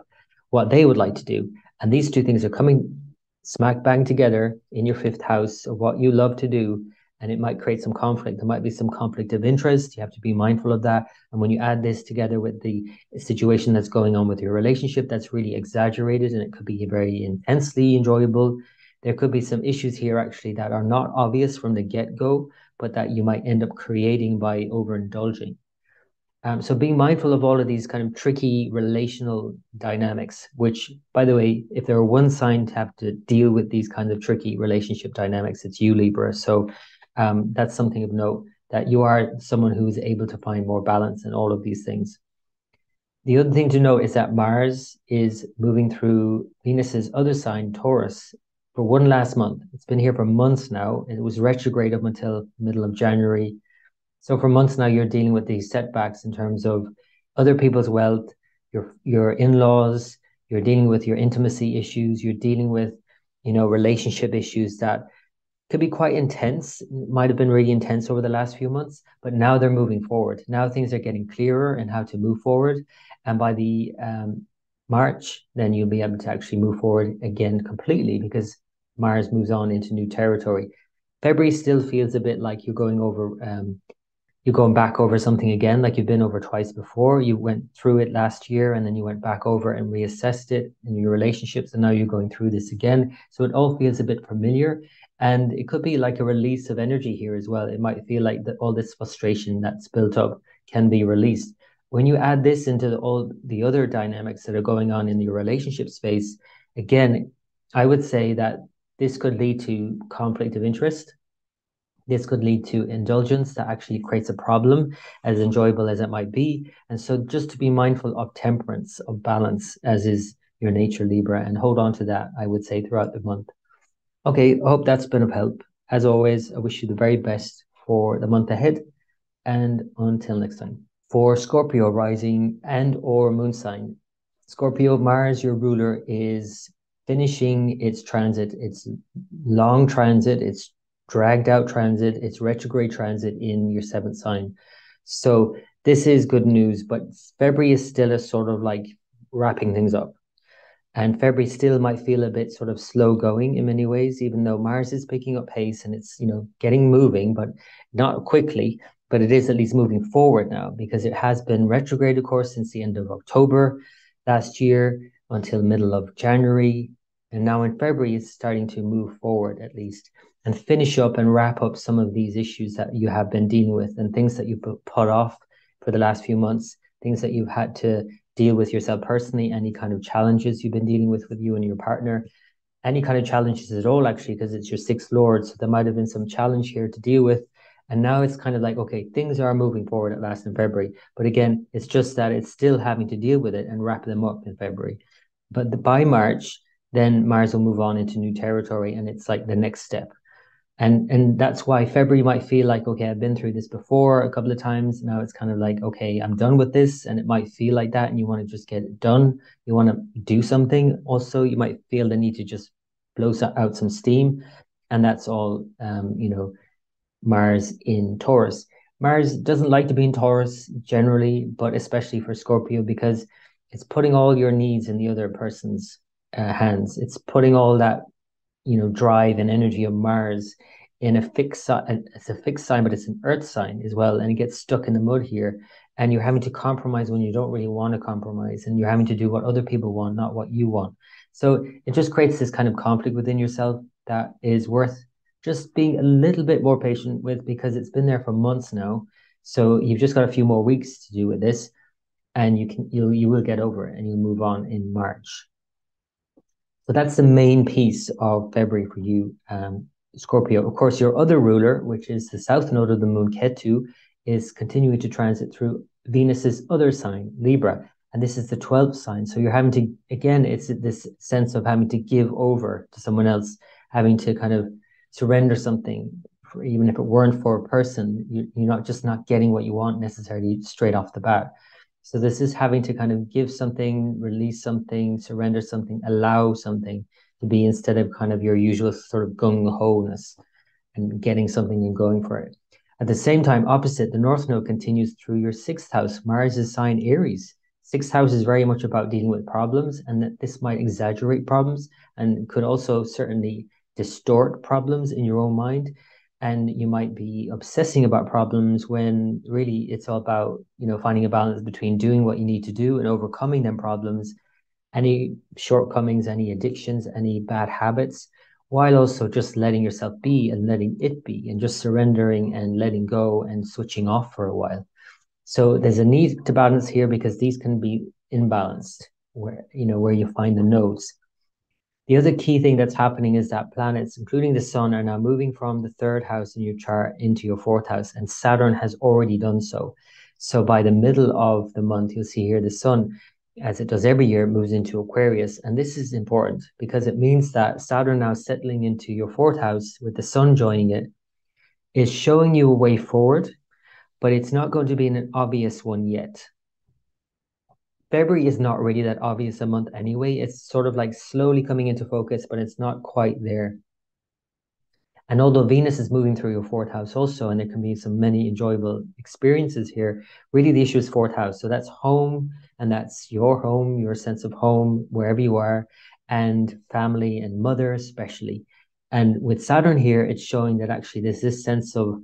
what they would like to do. And these two things are coming smack bang together in your 5th house of what you love to do, and it might create some conflict. There might be some conflict of interest. You have to be mindful of that. And when you add this together with the situation that's going on with your relationship, that's really exaggerated, and it could be very intensely enjoyable. There could be some issues here actually that are not obvious from the get-go, but that you might end up creating by overindulging. So being mindful of all of these kind of tricky relational dynamics, which, by the way, if there were one sign to have to deal with these kinds of tricky relationship dynamics, it's you, Libra. So that's something of note, that you are someone who is able to find more balance in all of these things. The other thing to note is that Mars is moving through Venus's other sign, Taurus, for one last month. It's been here for months now. It was retrograde up until middle of January. So for months now, you're dealing with these setbacks in terms of other people's wealth, your in-laws, you're dealing with your intimacy issues, you're dealing with, relationship issues that could be quite intense, might have been really intense over the last few months, but now they're moving forward. Now things are getting clearer and how to move forward. And by the March, then you'll be able to actually move forward again completely, because Mars moves on into new territory. February still feels a bit like you're going over, you're going back over something again, like you've been over twice before. You went through it last year and then you went back over and reassessed it in your relationships, and now you're going through this again. So it all feels a bit familiar. And it could be like a release of energy here as well. It might feel like that all this frustration that's built up can be released. When you add this into all the other dynamics that are going on in your relationship space, again, I would say that this could lead to conflict of interest. This could lead to indulgence that actually creates a problem, as enjoyable as it might be. And so just to be mindful of temperance, of balance, as is your nature, Libra, and hold on to that, I would say, throughout the month. Okay, I hope that's been of help. As always, I wish you the very best for the month ahead. And until next time. For Scorpio rising and or moon sign, Scorpio, Mars, your ruler, is finishing its transit. It's long transit. It's dragged out transit. It's retrograde transit in your seventh sign. So this is good news, but February is still a sort of like wrapping things up. And February still might feel a bit sort of slow going in many ways, even though Mars is picking up pace and it's, getting moving, but not quickly. But it is at least moving forward now, because it has been retrograde, of course, since the end of October last year until middle of January. And now in February, it's starting to move forward at least and finish up and wrap up some of these issues that you have been dealing with and things that you've put off for the last few months, things that you've had to deal with yourself personally, any kind of challenges you've been dealing with you and your partner, any kind of challenges at all, actually, because it's your sixth lord. So there might have been some challenge here to deal with. And now it's kind of like, okay, things are moving forward at last in February. But again, it's just that it's still having to deal with it and wrap them up in February. But by March, then Mars will move on into new territory, and it's like the next step. And that's why February might feel like, okay, I've been through this before a couple of times. Now it's kind of like, okay, I'm done with this. And it might feel like that. And you want to just get it done. You want to do something. Also, you might feel the need to just blow out some steam. And that's all, Mars in Taurus. Mars doesn't like to be in Taurus generally, but especially for Scorpio, because it's putting all your needs in the other person's hands. It's putting all that drive and energy of Mars in a fixed sign. It's a fixed sign, but it's an earth sign as well. And it gets stuck in the mud here. And you're having to compromise when you don't really want to compromise. And you're having to do what other people want, not what you want. So it just creates this kind of conflict within yourself that is worth just being a little bit more patient with, because it's been there for months now. So you've just got a few more weeks to do with this. And you will get over it and you'll move on in March. So that's the main piece of February for you, Scorpio. Of course, your other ruler, which is the south node of the moon, Ketu, is continuing to transit through Venus's other sign, Libra. And this is the 12th sign. So you're having to, again, it's this sense of having to give over to someone else, having to kind of surrender something, even if it weren't for a person. You're not getting what you want necessarily straight off the bat. So this is having to kind of give something, release something, surrender something, allow something to be, instead of kind of your usual sort of gung-ho-ness and getting something and going for it. At the same time, opposite, the North Node continues through your sixth house, Mars' sign Aries. Sixth house is very much about dealing with problems, and that this might exaggerate problems and could also certainly distort problems in your own mind. And you might be obsessing about problems when really it's all about, finding a balance between doing what you need to do and overcoming them problems, any shortcomings, any addictions, any bad habits, while also just letting yourself be and letting it be and just surrendering and letting go and switching off for a while. So there's a need to balance here, because these can be imbalanced where you find the nodes. The other key thing that's happening is that planets, including the sun, are now moving from the third house in your chart into your fourth house, and Saturn has already done so. So by the middle of the month, you'll see here the sun, as it does every year, moves into Aquarius. And this is important because it means that Saturn now settling into your fourth house with the sun joining it is showing you a way forward, but it's not going to be an obvious one yet. February is not really that obvious a month anyway. It's sort of like slowly coming into focus, but it's not quite there. And although Venus is moving through your fourth house also, and there can be many enjoyable experiences here, really the issue is fourth house. So that's home, and that's your home, your sense of home, wherever you are, and family and mother especially. And with Saturn here, it's showing that actually there's this sense of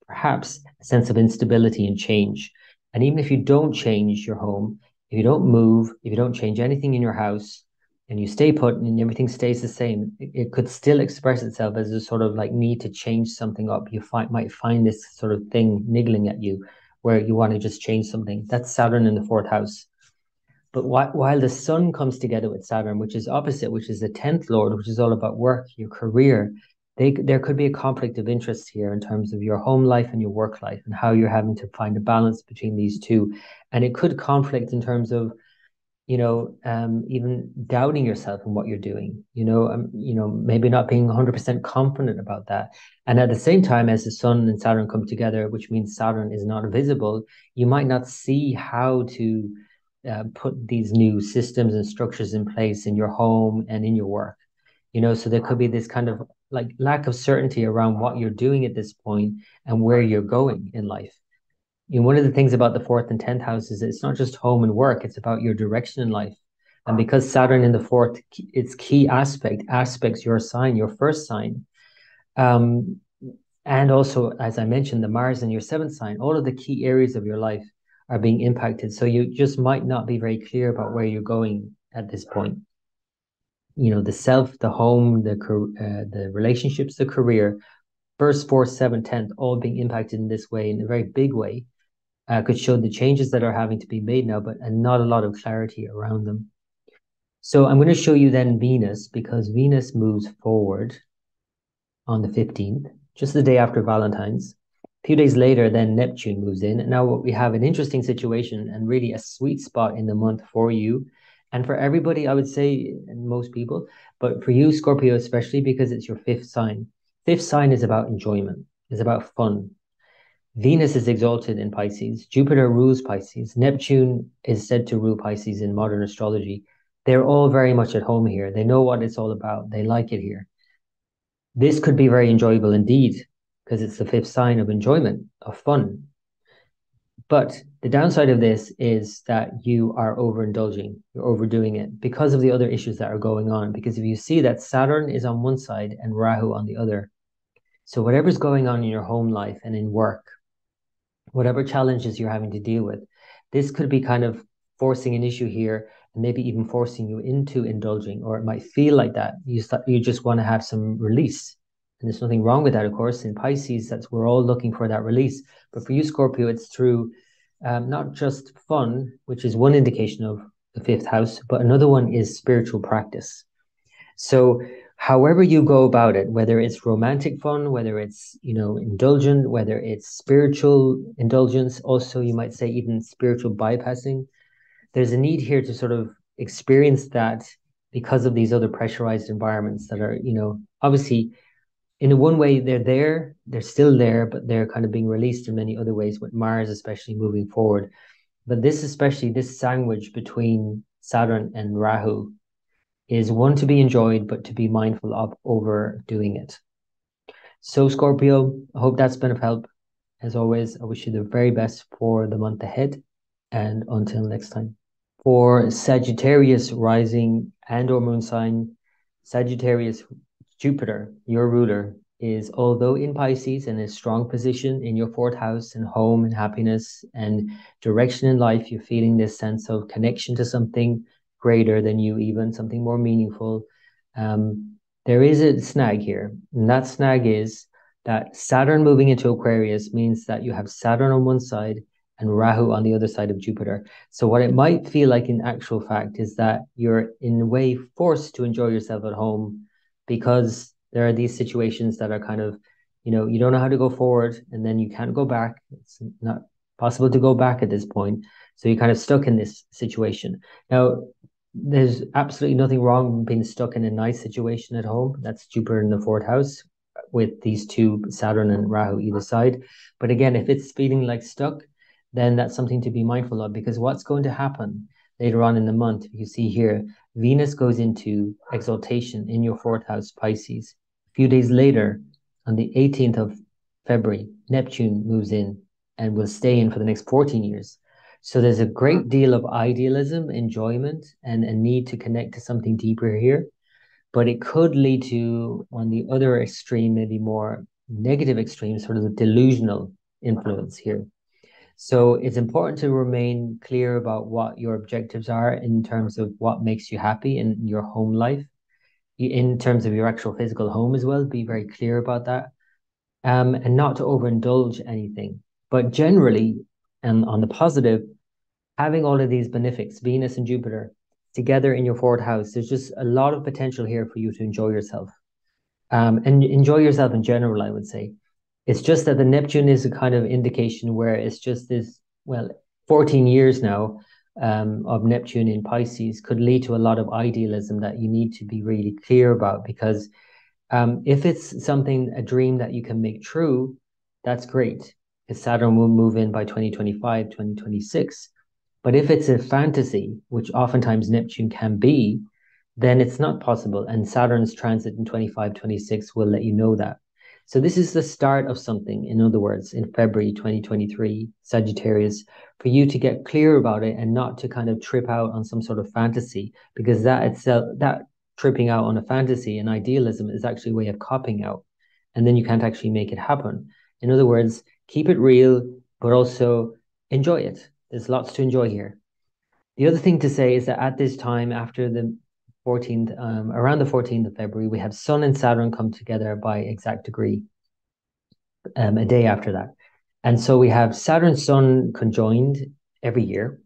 perhaps a sense of instability and change. And even if you don't change your home, if you don't move, if you don't change anything in your house, and you stay put and everything stays the same, it could still express itself as a sort of like need to change something up. You might find this sort of thing niggling at you where you want to just change something. That's Saturn in the fourth house. But while the sun comes together with Saturn, which is opposite, which is the 10th lord, which is all about work, your career, there could be a conflict of interest here in terms of your home life and your work life and how you're having to find a balance between these two. And it could conflict in terms of even doubting yourself and what you're doing, maybe not being 100% confident about that. And at the same time, as the sun and Saturn come together, which means Saturn is not visible, you might not see how to put these new systems and structures in place in your home and in your work. So there could be this kind of like lack of certainty around what you're doing at this point and where you're going in life. One of the things about the fourth and 10th house is it's not just home and work, it's about your direction in life. And because Saturn in the fourth, its key aspects your sign, your first sign. And also, as I mentioned, the Mars in your seventh sign, all of the key areas of your life are being impacted. So you just might not be very clear about where you're going at this point. The self, the home, the relationships, the career, first, fourth, seventh, 10th, all being impacted in this way, in a very big way. Could show the changes that are having to be made now, but not a lot of clarity around them. So I'm going to show you then Venus, because Venus moves forward on the 15th, just the day after Valentine's. A few days later, then Neptune moves in. Now we have an interesting situation and really a sweet spot in the month for you. And for everybody, I would say, and most people, but for you, Scorpio, especially because it's your fifth sign. Fifth sign is about enjoyment, is about fun. Venus is exalted in Pisces. Jupiter rules Pisces. Neptune is said to rule Pisces in modern astrology. They're all very much at home here. They know what it's all about. They like it here. This could be very enjoyable indeed, because it's the fifth sign of enjoyment, of fun. But the downside of this is that you are overindulging. You're overdoing it because of the other issues that are going on. Because if you see that Saturn is on one side and Rahu on the other, so whatever's going on in your home life and in work, whatever challenges you're having to deal with, this could be kind of forcing an issue here and maybe even forcing you into indulging, or it might feel like that. You just want to have some release. And there's nothing wrong with that, of course. In Pisces, we're all looking for that release. But for you, Scorpio, it's through not just fun, which is one indication of the fifth house, but another one is spiritual practice. So however you go about it, whether it's romantic fun, whether it's, indulgent, whether it's spiritual indulgence, also you might say even spiritual bypassing, there's a need here to sort of experience that because of these other pressurized environments that are, obviously in one way they're still there, but they're kind of being released in many other ways, with Mars especially moving forward. But this sandwich between Saturn and Rahu is one to be enjoyed, but to be mindful of overdoing it. So Scorpio, I hope that's been of help. As always, I wish you the very best for the month ahead, and until next time. For Sagittarius rising and or moon sign, Sagittarius, Jupiter, your ruler, is, although in Pisces and a strong position in your fourth house and home and happiness and direction in life, you're feeling this sense of connection to something greater than you, even something more meaningful. There is a snag here, and that snag is that Saturn moving into Aquarius means that you have Saturn on one side and Rahu on the other side of Jupiter. So what it might feel like in actual fact is that you're in a way forced to enjoy yourself at home, because there are these situations that are kind of, you don't know how to go forward, and then you can't go back. It's not possible to go back at this point. So you're kind of stuck in this situation. Now, there's absolutely nothing wrong with being stuck in a nice situation at home. That's Jupiter in the fourth house with these two, Saturn and Rahu either side. But again, if it's feeling like stuck, then that's something to be mindful of, because what's going to happen later on in the month, you see here, Venus goes into exaltation in your fourth house, Pisces. A few days later, on the 18th of February, Neptune moves in and will stay in for the next 14 years. So there's a great deal of idealism, enjoyment, and a need to connect to something deeper here. But it could lead to, on the other extreme, maybe more negative extreme, sort of the delusional influence here. So it's important to remain clear about what your objectives are in terms of what makes you happy in your home life, in terms of your actual physical home as well. Be very clear about that, and not to overindulge anything. But generally, and on the positive, having all of these benefics, Venus and Jupiter, together in your fourth house, there's just a lot of potential here for you to enjoy yourself. And enjoy yourself in general, I would say. It's just that the Neptune is a kind of indication where it's just this, well, 14 years now of Neptune in Pisces could lead to a lot of idealism that you need to be really clear about, because if it's something, a dream that you can make true, that's great, because Saturn will move in by 2025, 2026. But if it's a fantasy, which oftentimes Neptune can be, then it's not possible. And Saturn's transit in 25, 26 will let you know that. So this is the start of something, in other words, in February 2023, Sagittarius, for you to get clear about it and not to kind of trip out on some sort of fantasy, because that itself, that tripping out on a fantasy and idealism is actually a way of copping out. And then you can't actually make it happen. In other words, keep it real, but also enjoy it. There's lots to enjoy here. The other thing to say is that at this time, after the 14th, around the 14th of February, we have Sun and Saturn come together by exact degree a day after that. And so we have Saturn Sun conjoined every year.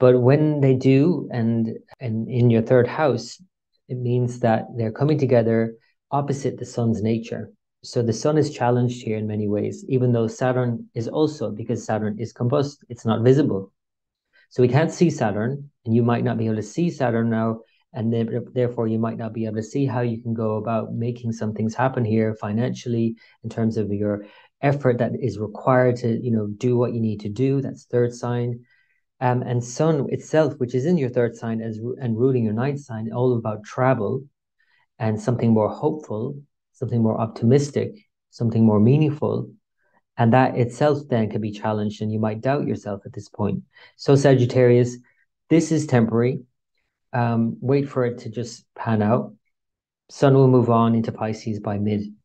But when they do, and in your third house, it means that they're coming together opposite the Sun's nature. So the Sun is challenged here in many ways, even though Saturn is also, because Saturn is combust, it's not visible. So we can't see Saturn, and you might not be able to see Saturn now, and therefore you might not be able to see how you can go about making some things happen here financially in terms of your effort that is required to, do what you need to do. That's third sign. And Sun itself, which is in your third sign and ruling your ninth sign, all about travel and something more hopeful, something more optimistic, something more meaningful. And that itself then can be challenged, and you might doubt yourself at this point. So Sagittarius, this is temporary. Wait for it to just pan out. Sun will move on into Pisces by mid-March,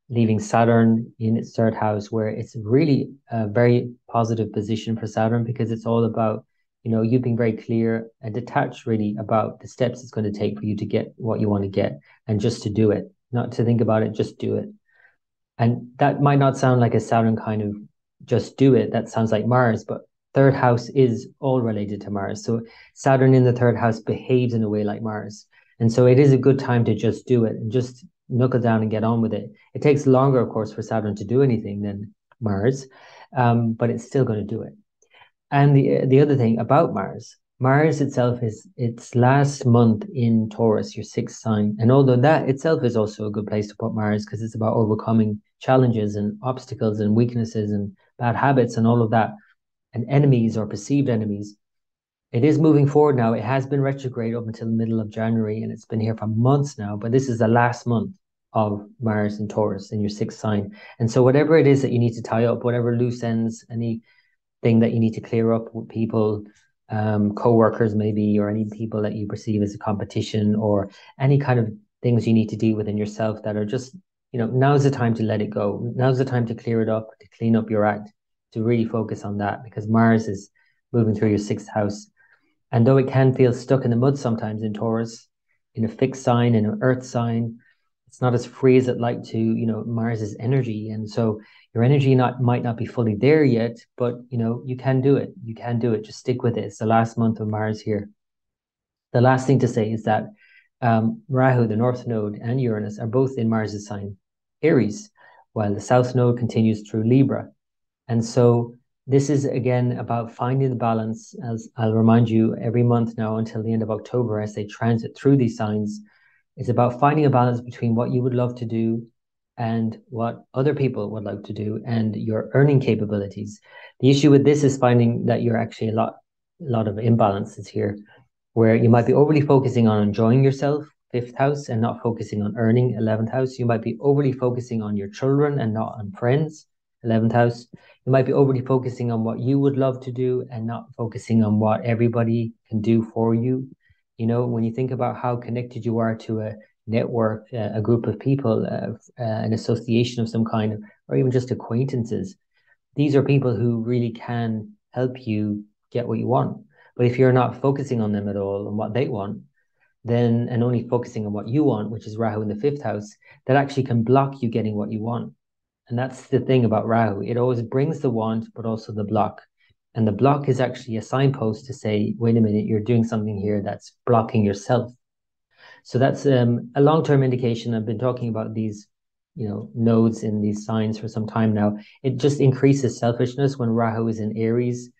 leaving Saturn in its third house, where it's really a very positive position for Saturn, because it's all about, you being very clear and detached really about the steps it's going to take for you to get what you want to get, and just to do it, not to think about it, just do it. And that might not sound like a Saturn kind of just do it. That sounds like Mars, but third house is all related to Mars. So Saturn in the third house behaves in a way like Mars. And so it is a good time to just do it and just knuckle down and get on with it. It takes longer, of course, for Saturn to do anything than Mars, but it's still going to do it. And the other thing about Mars itself is its last month in Taurus, your sixth sign. And although that itself is also a good place to put Mars, because it's about overcoming challenges and obstacles and weaknesses and bad habits and all of that, and enemies or perceived enemies, it is moving forward now. It has been retrograde up until the middle of January, and it's been here for months now, but this is the last month of Mars in Taurus in your sixth sign. And so whatever it is that you need to tie up, whatever loose ends, anything that you need to clear up with people, co-workers maybe, or any people that you perceive as a competition, or any kind of things you need to deal with in yourself that are just, now's the time to let it go. Now's the time to clear it up, to clean up your act, to really focus on that, because Mars is moving through your sixth house. And though it can feel stuck in the mud sometimes in Taurus, in a fixed sign, in an earth sign, it's not as free as it like to, Mars's energy. And so your energy might not be fully there yet, but you can do it. You can do it. Just stick with it. It's the last month of Mars here. The last thing to say is that Rahu, the North Node, and Uranus are both in Mars's sign, Aries, while the South Node continues through Libra. And so this is, again, about finding the balance, as I'll remind you every month now until the end of October as they transit through these signs. It's about finding a balance between what you would love to do and what other people would like to do, and your earning capabilities. The issue with this is finding that you're actually a lot of imbalances here, where you might be overly focusing on enjoying yourself, fifth house, and not focusing on earning, 11th house. You might be overly focusing on your children and not on friends, 11th house. You might be overly focusing on what you would love to do and not focusing on what everybody can do for you. When you think about how connected you are to a network, a group of people, an association of some kind, or even just acquaintances. These are people who really can help you get what you want. But if you're not focusing on them at all and what they want, then, and only focusing on what you want, which is Rahu in the fifth house, that actually can block you getting what you want. And that's the thing about Rahu. It always brings the want, but also the block. And the block is actually a signpost to say, wait a minute, you're doing something here that's blocking yourself. So that's a long-term indication. I've been talking about these, nodes in these signs for some time now. It just increases selfishness when Rahu is in Aries,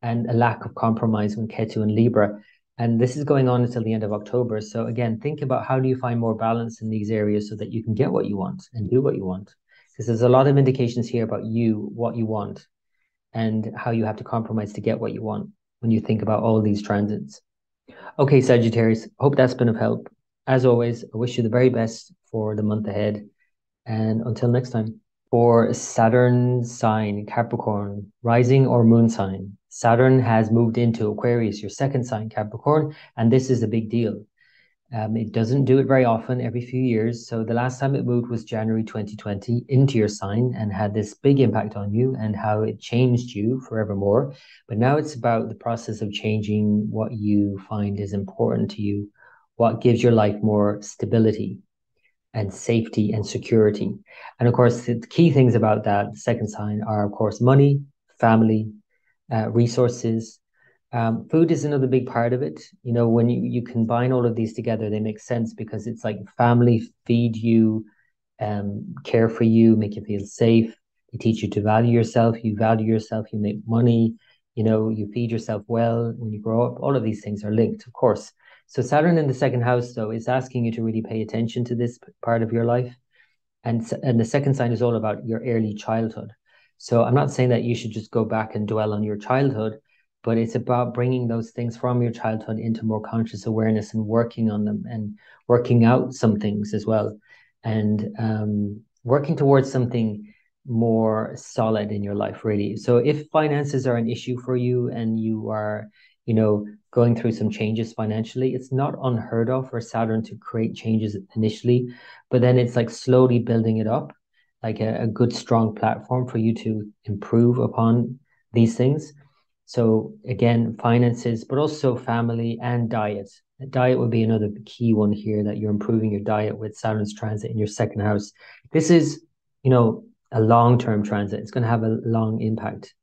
and a lack of compromise when Ketu in Libra. And this is going on until the end of October. So again, think about how do you find more balance in these areas so that you can get what you want and do what you want. Because there's a lot of indications here about you, what you want, and how you have to compromise to get what you want when you think about all these transits. Okay, Sagittarius, hope that's been of help. As always, I wish you the very best for the month ahead. And until next time. For Saturn sign, Capricorn, rising or moon sign, Saturn has moved into Aquarius, your second sign, Capricorn, and this is a big deal. It doesn't do it very often, every few years. So the last time it moved was January 2020 into your sign and had this big impact on you and how it changed you forevermore. But now it's about the process of changing what you find is important to you, what gives your life more stability and safety and security. And of course, the key things about that, the second sign, are, of course, money, family, resources. Food is another big part of it. When you combine all of these together, they make sense because it's like family feed you, care for you, make you feel safe. They teach you to value yourself. You value yourself, you make money, you feed yourself well when you grow up. All of these things are linked, of course. So Saturn in the second house, though, is asking you to really pay attention to this part of your life. And the second sign is all about your early childhood. So I'm not saying that you should just go back and dwell on your childhood, but it's about bringing those things from your childhood into more conscious awareness and working on them and working out some things as well. And working towards something more solid in your life, really. So if finances are an issue for you and you are, going through some changes financially, it's not unheard of for Saturn to create changes initially, but then it's like slowly building it up, like a good, strong platform for you to improve upon these things. So again, finances, but also family and diet. Diet would be another key one here, that you're improving your diet with Saturn's transit in your second house. This is, a long-term transit. It's going to have a long impact.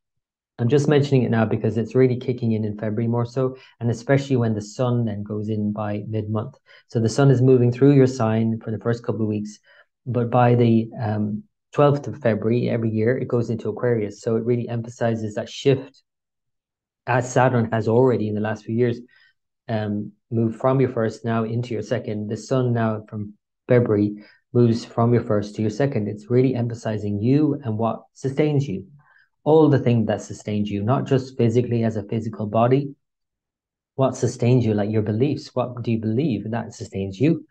I'm just mentioning it now because it's really kicking in February more so, and especially when the sun then goes in by mid-month. So the sun is moving through your sign for the first couple of weeks, but by the 12th of February every year, it goes into Aquarius. So it really emphasizes that shift, as Saturn has already in the last few years moved from your first now into your second. The sun now from February moves from your first to your second. It's really emphasizing you and what sustains you. All the things that sustains you, not just physically as a physical body. What sustains you, like your beliefs. What do you believe? That sustains you.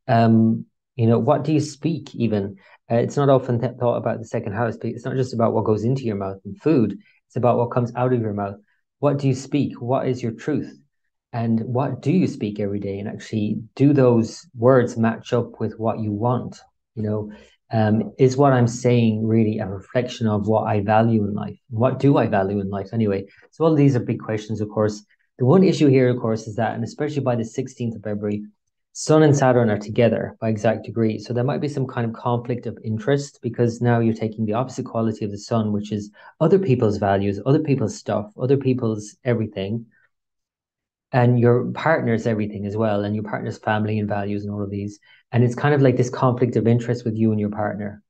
What do you speak even? It's not often thought about the second house, but it's not just about what goes into your mouth and food. It's about what comes out of your mouth. What do you speak? What is your truth? And what do you speak every day? And actually, do those words match up with what you want? Is what I'm saying really a reflection of what I value in life? What do I value in life anyway? So all of these are big questions, of course. The one issue here, of course, is that, and especially by the 16th of February, Sun and Saturn are together by exact degree. So there might be some kind of conflict of interest because now you're taking the opposite quality of the Sun, which is other people's values, other people's stuff, other people's everything, and your partner's everything as well, and your partner's family and values and all of these. And it's kind of like this conflict of interest with you and your partner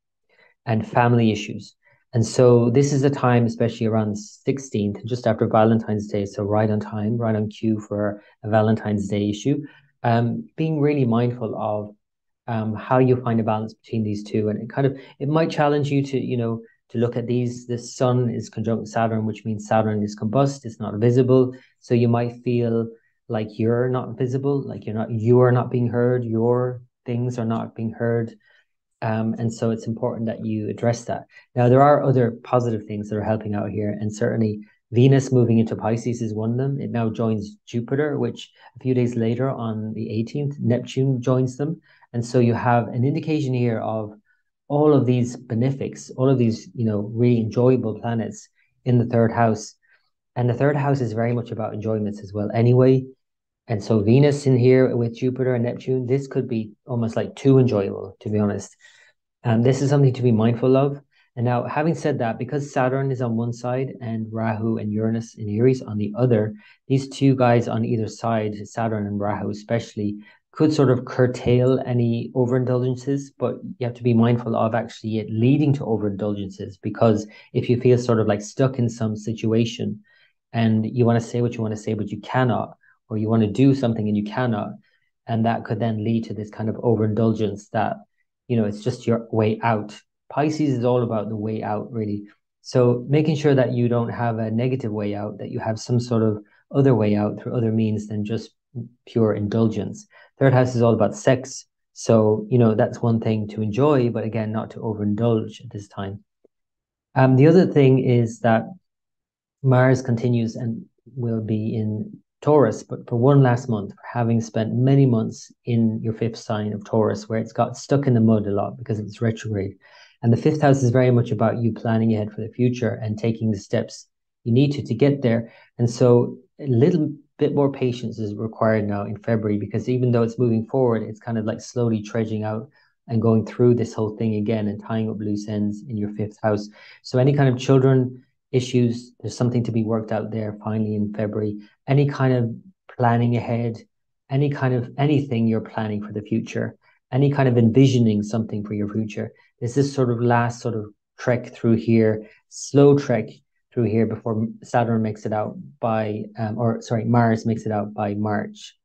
and family issues. And so this is a time, especially around the 16th, just after Valentine's Day, so right on time, right on cue for a Valentine's Day issue, being really mindful of how you find a balance between these two. And it might challenge you to look at these. The sun is conjunct Saturn, which means Saturn is combust, it's not visible. So you might feel like you're not visible, like you are not being heard, your things are not being heard. And so it's important that you address that. Now, there are other positive things that are helping out here, and certainly Venus moving into Pisces is one of them. It now joins Jupiter, which a few days later on the 18th, Neptune joins them. And so you have an indication here of all of these benefics, all of these, really enjoyable planets in the third house. And the third house is very much about enjoyments as well anyway. And so Venus in here with Jupiter and Neptune, this could be almost like too enjoyable, to be honest. This is something to be mindful of. And now, having said that, because Saturn is on one side and Rahu and Uranus in Aries on the other, these two guys on either side, Saturn and Rahu especially, could sort of curtail any overindulgences, but you have to be mindful of actually it leading to overindulgences, because if you feel sort of like stuck in some situation and you want to say what you want to say, but you cannot, or you want to do something and you cannot, and that could then lead to this kind of overindulgence that, it's just your way out. Pisces is all about the way out, really. So making sure that you don't have a negative way out, that you have some sort of other way out through other means than just pure indulgence. Third house is all about sex. So, that's one thing to enjoy, but again, not to overindulge at this time. The other thing is that Mars continues and will be in Taurus, but for one last month, having spent many months in your fifth sign of Taurus, where it's got stuck in the mud a lot because it's retrograde. And the fifth house is very much about you planning ahead for the future and taking the steps you need to get there. And so a little bit more patience is required now in February, because even though it's moving forward, it's kind of like slowly trudging out and going through this whole thing again and tying up loose ends in your fifth house. So any kind of children issues, there's something to be worked out there finally in February. Any kind of planning ahead, any kind of anything you're planning for the future, any kind of envisioning something for your future. This is sort of last sort of trek through here, slow trek through here before Saturn makes it out by, Mars makes it out by March.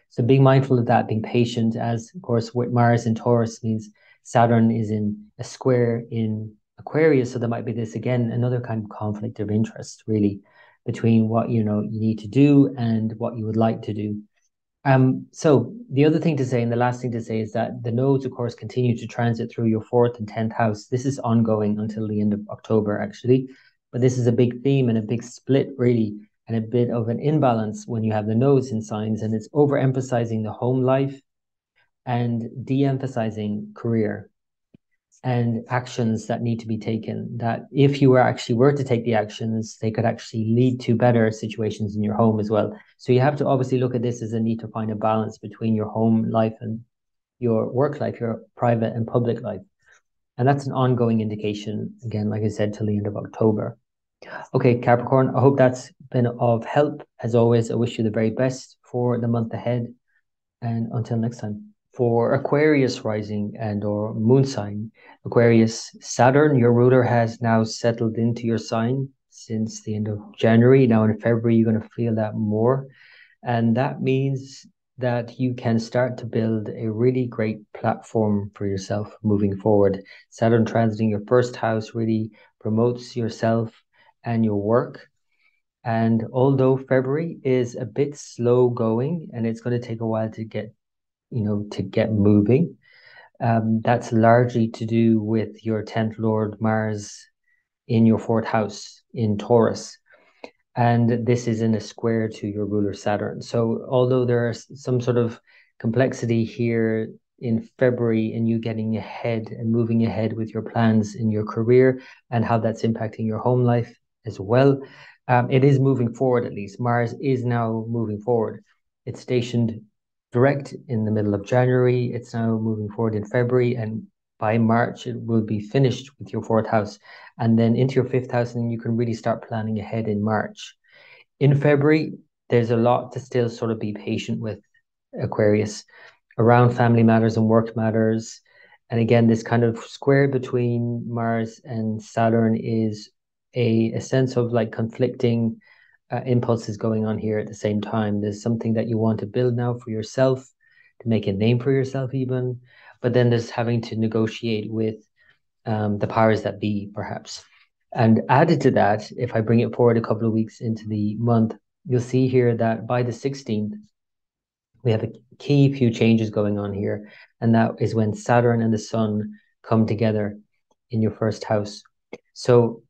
So being mindful of that, being patient, as of course with Mars in Taurus means Saturn is in a square in Aquarius. So there might be this, again, another kind of conflict of interest, really, between what, you need to do and what you would like to do. So the other thing to say, and the last thing to say, is that the nodes, of course, continue to transit through your fourth and 10th house. This is ongoing until the end of October, actually. But this is a big theme and a big split, really, and a bit of an imbalance when you have the nodes in signs, and it's overemphasizing the home life and de-emphasizing career and actions that need to be taken, that if you were to take the actions, they could actually lead to better situations in your home as well. So you have to obviously look at this as a need to find a balance between your home life and your work life, your private and public life. And that's an ongoing indication, again, like I said, till the end of October. Okay, Capricorn, I hope that's been of help. As always, I wish you the very best for the month ahead. And until next time. For Aquarius rising and or moon sign, Aquarius, Saturn, your ruler, has now settled into your sign since the end of January. Now in February, you're going to feel that more. And that means that you can start to build a really great platform for yourself moving forward. Saturn transiting your first house really promotes yourself and your work. And although February is a bit slow going and it's going to take a while to get, to get moving, that's largely to do with your 10th Lord Mars in your fourth house in Taurus. And this is in a square to your ruler Saturn. So although there's some sort of complexity here in February in you getting ahead and moving ahead with your plans in your career and how that's impacting your home life as well, it is moving forward. At least Mars is now moving forward. It's stationed direct in the middle of January. It's now moving forward in February, and by March it will be finished with your fourth house and then into your fifth house, and you can really start planning ahead in March. In February, there's a lot to still sort of be patient with, Aquarius, around family matters and work matters. And again, this kind of square between Mars and Saturn is a sense of like conflicting impulses going on here at the same time. There's something that you want to build now for yourself, to make a name for yourself even, but then there's having to negotiate with the powers that be, perhaps. And added to that, if I bring it forward a couple of weeks into the month, you'll see here that by the 16th, we have a key few changes going on here. And that is when Saturn and the Sun come together in your first house. So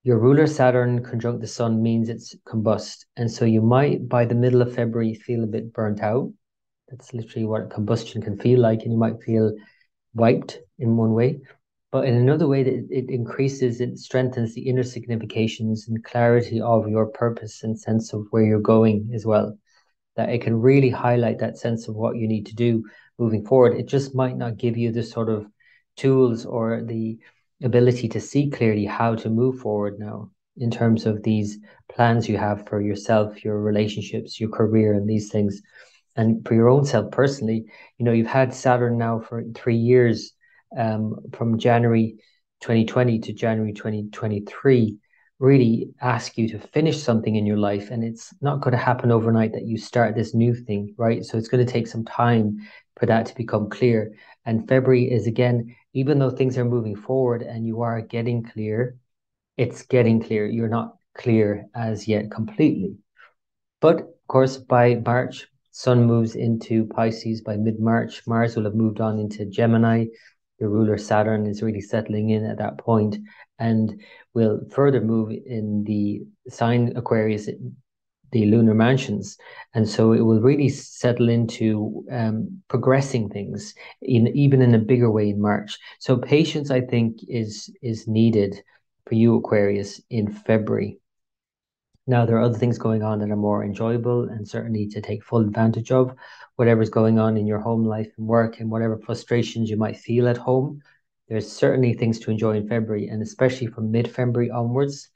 your ruler Saturn conjunct the Sun means it's combust. And so you might, by the middle of February, feel a bit burnt out. That's literally what combustion can feel like, and you might feel wiped in one way. But in another way, that it increases, it strengthens the inner significations and clarity of your purpose and sense of where you're going as well. That it can really highlight that sense of what you need to do moving forward. It just might not give you the sort of tools or the ability to see clearly how to move forward now in terms of these plans you have for yourself, your relationships, your career, and these things. And for your own self personally, you've had Saturn now for 3 years, from January 2020 to January 2023, really ask you to finish something in your life. And it's not going to happen overnight that you start this new thing, right? So it's going to take some time for that to become clear. And February is, again, even though things are moving forward and you are getting clear, it's getting clear. You're not clear as yet completely. But of course, by March, Sun moves into Pisces. By mid-March, Mars will have moved on into Gemini. The ruler Saturn is really settling in at that point and will further move in the sign Aquarius, the lunar mansions. And so it will really settle into progressing things even in a bigger way in March. So patience, I think, is needed for you, Aquarius, in February. Now, there are other things going on that are more enjoyable and certainly to take full advantage of. Whatever's going on in your home life and work and whatever frustrations you might feel at home, there's certainly things to enjoy in February, and especially from mid-February onwards,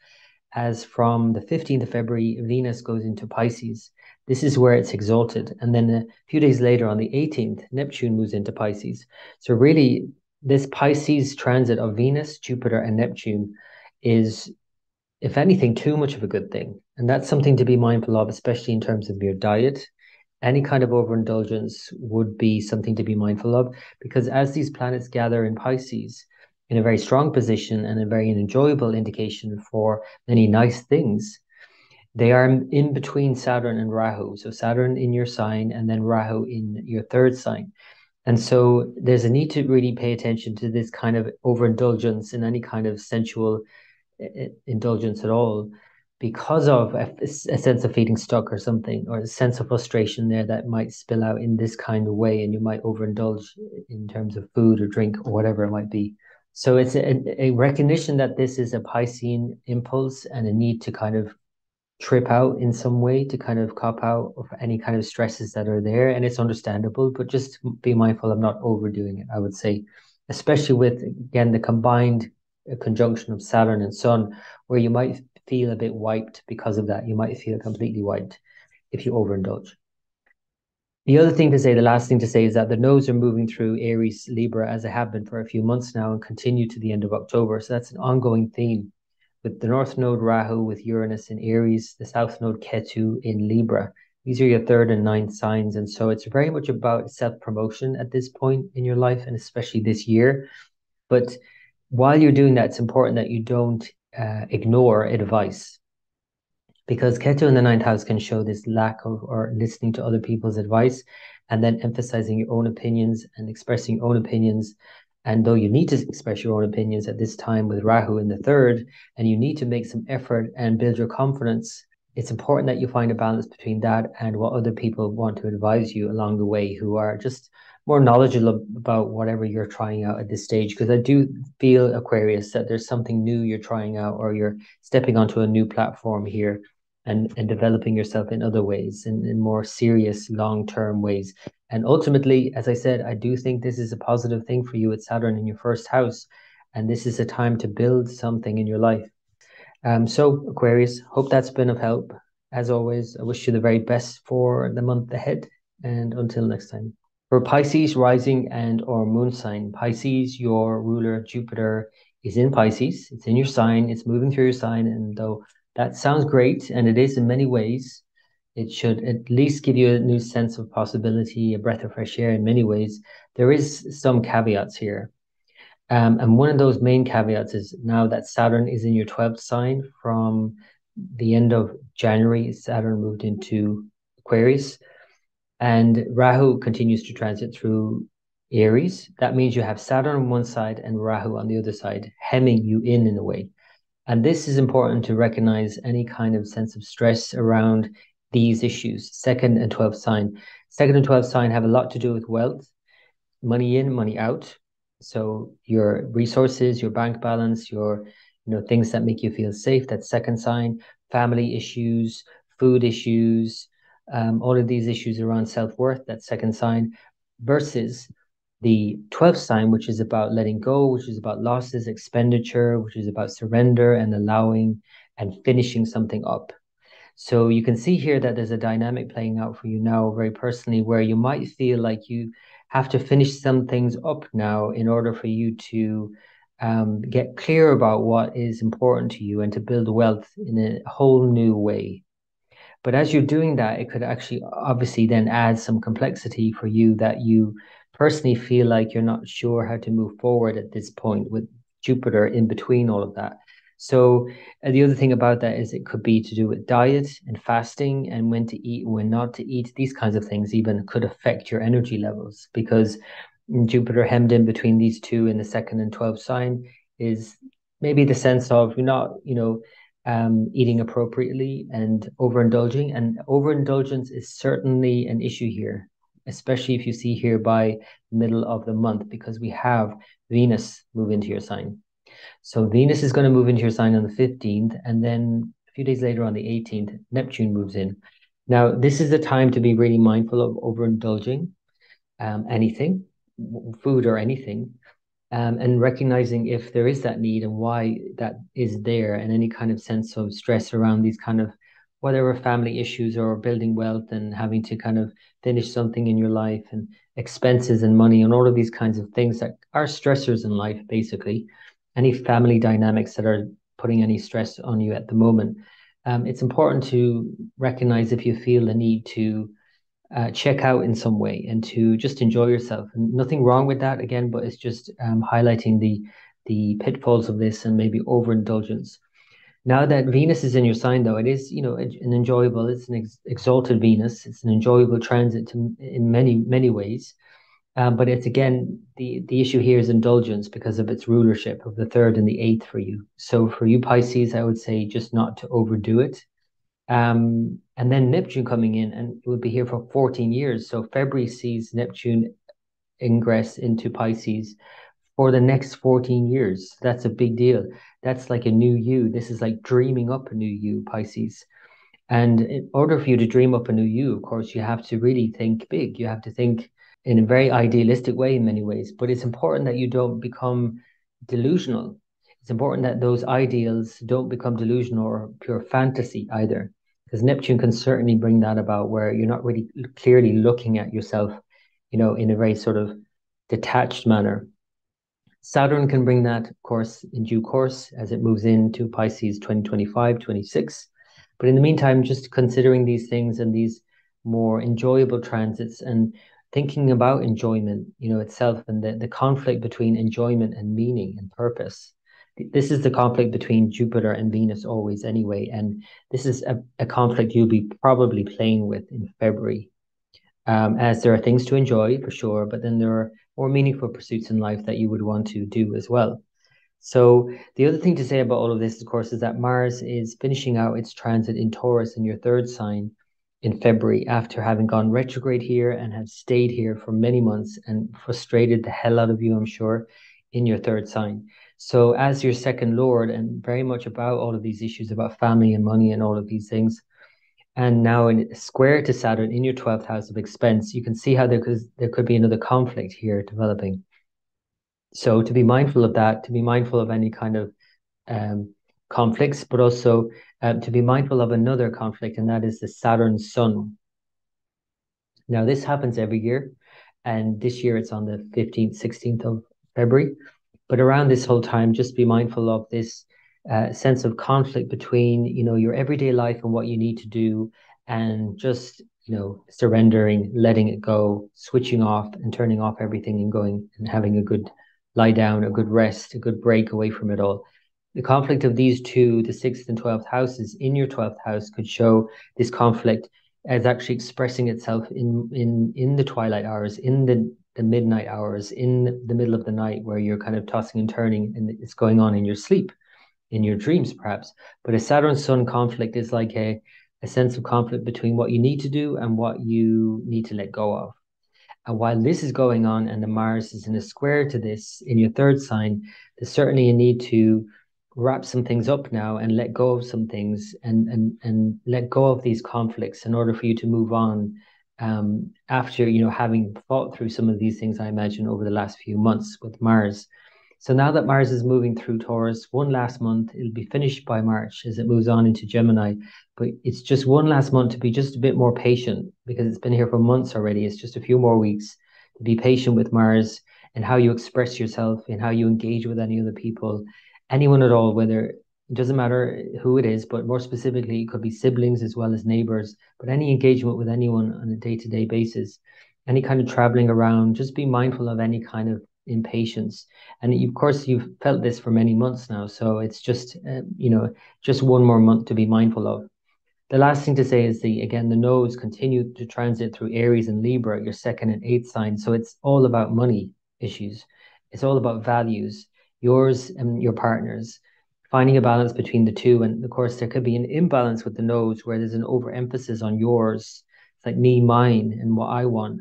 as from the 15th of February, Venus goes into Pisces. This is where it's exalted. And then a few days later, on the 18th, Neptune moves into Pisces. So really, this Pisces transit of Venus, Jupiter, and Neptune is, if anything, too much of a good thing. And that's something to be mindful of, especially in terms of your diet. Any kind of overindulgence would be something to be mindful of, because as these planets gather in Pisces in a very strong position and a very enjoyable indication for many nice things, they are in between Saturn and Rahu. So Saturn in your sign and then Rahu in your third sign. And so there's a need to really pay attention to this kind of overindulgence in any kind of sensual indulgence at all, because of a sense of feeling stuck or something, or a sense of frustration there that might spill out in this kind of way, and you might overindulge in terms of food or drink or whatever it might be. So it's a recognition that this is a Piscean impulse and a need to kind of trip out in some way, to kind of cop out of any kind of stresses that are there. And it's understandable, but just be mindful of not overdoing it, I would say, especially with, again, the combined conjunction of Saturn and Sun, where you might feel a bit wiped because of that. You might feel completely wiped if you overindulge. The other thing to say, the last thing to say, is that the nodes are moving through Aries, Libra, as they have been for a few months now, and continue to the end of October. So that's an ongoing theme, with the North Node Rahu with Uranus in Aries, the South Node Ketu in Libra. These are your third and ninth signs. And so it's very much about self-promotion at this point in your life, and especially this year. But while you're doing that, it's important that you don't ignore advice, because Ketu in the ninth house can show this lack of or listening to other people's advice and then emphasizing your own opinions and expressing your own opinions. And though you need to express your own opinions at this time with Rahu in the third, and you need to make some effort and build your confidence, it's important that you find a balance between that and what other people want to advise you along the way, who are just more knowledgeable about whatever you're trying out at this stage. Because I do feel, Aquarius, that there's something new you're trying out, or you're stepping onto a new platform here and developing yourself in other ways, in more serious long-term ways. And ultimately, as I said, I do think this is a positive thing for you with Saturn in your first house. And this is a time to build something in your life. So Aquarius, hope that's been of help. As always, I wish you the very best for the month ahead. And until next time. For Pisces rising and or moon sign, Pisces, your ruler Jupiter is in Pisces. It's in your sign. It's moving through your sign. And though that sounds great, and it is in many ways, it should at least give you a new sense of possibility, a breath of fresh air in many ways. There is some caveats here. And one of those main caveats is now that Saturn is in your 12th sign from the end of January. Saturn moved into Aquarius, and Rahu continues to transit through Aries. That means you have Saturn on one side and Rahu on the other side, hemming you in a way. And this is important to recognize any kind of sense of stress around these issues, 2nd and 12th sign. Second and 12th sign have a lot to do with wealth, money in, money out. So your resources, your bank balance, your things that make you feel safe. That's second sign. Family issues, food issues, all of these issues around self-worth. That's second sign. Versus the 12th sign, which is about letting go, which is about losses, expenditure, which is about surrender and allowing and finishing something up. So you can see here that there's a dynamic playing out for you now very personally, where you might feel like you have to finish some things up now in order for you to get clear about what is important to you and to build wealth in a whole new way. But as you're doing that, it could actually obviously then add some complexity for you that you personally feel like you're not sure how to move forward at this point with Jupiter in between all of that. So the other thing about that is it could be to do with diet and fasting and when to eat and when not to eat. These kinds of things even could affect your energy levels, because Jupiter hemmed in between these two in the second and 12th sign is maybe the sense of you're not, eating appropriately and overindulging. And overindulgence is certainly an issue here, especially if you see here by middle of the month, because we have Venus move into your sign. So Venus is going to move into your sign on the 15th, and then a few days later on the 18th, Neptune moves in. Now, this is the time to be really mindful of overindulging anything, food or anything, and recognizing if there is that need and why that is there, and any kind of sense of stress around these kind of whatever family issues or building wealth and having to kind of finish something in your life and expenses and money and all of these kinds of things that are stressors in life, basically. Any family dynamics that are putting any stress on you at the moment. It's important to recognize if you feel the need to check out in some way and to just enjoy yourself. And nothing wrong with that, again, but it's just highlighting the pitfalls of this and maybe overindulgence. Now that Venus is in your sign, though, it is, an enjoyable, it's an exalted Venus. It's an enjoyable transit in many ways. But it's, again, the issue here is indulgence because of its rulership of the 3rd and the 8th for you. So for you Pisces, I would say just not to overdo it. And then Neptune coming in, and it will be here for 14 years. So February sees Neptune ingress into Pisces for the next 14 years. That's a big deal. That's like a new you. This is like dreaming up a new you, Pisces. And in order for you to dream up a new you, of course, you have to really think big. You have to think in a very idealistic way in many ways. But it's important that you don't become delusional. It's important that those ideals don't become delusional or pure fantasy either, because Neptune can certainly bring that about, where you're not really clearly looking at yourself, in a very sort of detached manner. Saturn can bring that, of course, in due course as it moves into Pisces 2025, 26. But in the meantime, just considering these things and these more enjoyable transits and thinking about enjoyment, itself, and the conflict between enjoyment and meaning and purpose. This is the conflict between Jupiter and Venus always anyway. And this is a conflict you'll be probably playing with in February. As there are things to enjoy for sure, but then there are more meaningful pursuits in life that you would want to do as well. So the other thing to say about all of this, of course, is that Mars is finishing out its transit in Taurus in your 3rd sign in February, after having gone retrograde here and have stayed here for many months and frustrated the hell out of you, I'm sure, in your 3rd sign. So as your second lord, and very much about all of these issues about family and money and all of these things, and now in square to Saturn in your 12th house of expense, you can see how there could be another conflict here developing. So to be mindful of that, to be mindful of any kind of conflicts, but also to be mindful of another conflict, and that is the Saturn-Sun. Now, this happens every year, and this year it's on the 15th, 16th of February. But around this whole time, just be mindful of this sense of conflict between, your everyday life and what you need to do, and just, surrendering, letting it go, switching off and turning off everything and going and having a good lie down, a good rest, a good break away from it all. The conflict of these two, the 6th and 12th houses in your 12th house, could show this conflict as actually expressing itself in the twilight hours, in the midnight hours, in the middle of the night, where you're kind of tossing and turning and it's going on in your sleep, in your dreams perhaps. But a Saturn-Sun conflict is like a a sense of conflict between what you need to do and what you need to let go of. And while this is going on and the Mars is in a square to this in your third sign, there's certainly a need to wrap some things up now and let go of some things and let go of these conflicts in order for you to move on after, you know, having fought through some of these things, I imagine, over the last few months with Mars. So now that Mars is moving through Taurus, one last month, it'll be finished by March as it moves on into Gemini. But it's just one last month to be just a bit more patient because it's been here for months already. It's just a few more weeks to be patient with Mars and how you express yourself and how you engage with any other people, anyone at all, whether it doesn't matter who it is, but more specifically, it could be siblings as well as neighbors, but any engagement with anyone on a day-to-day basis, any kind of traveling around, just be mindful of any kind of impatience. And of course, you've felt this for many months now. So it's just, you know, just one more month to be mindful of. The last thing to say is the nodes continue to transit through Aries and Libra, your second and eighth sign. So it's all about money issues. It's all about values, yours and your partner's, finding a balance between the two. And of course, there could be an imbalance with the nodes where there's an overemphasis on yours. It's like me, mine, and what I want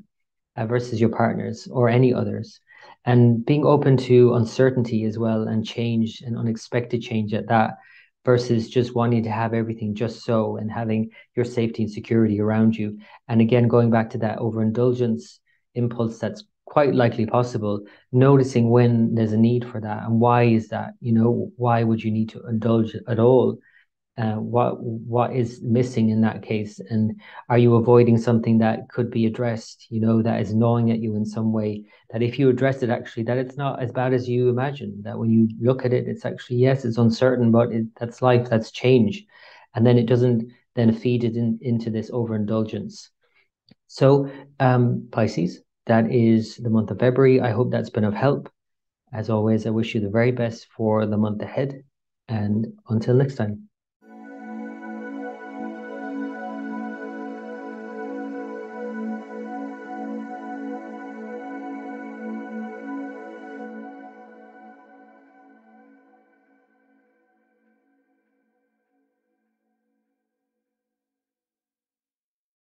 versus your partner's or any others. And being open to uncertainty as well and change and unexpected change at that versus just wanting to have everything just so and having your safety and security around you. And again, going back to that overindulgence impulse that's quite likely possible, noticing when there's a need for that and why is that, you know, why would you need to indulge at all? What is missing in that case, and are you avoiding something that could be addressed, you know, that is gnawing at you in some way, that if you address it, actually that it's not as bad as you imagine, that when you look at it, it's actually, yes, it's uncertain, but that's life, that's change, and then it doesn't then feed it into this overindulgence. So Pisces, that is the month of February. I hope that's been of help. As always, I wish you the very best for the month ahead, and until next time.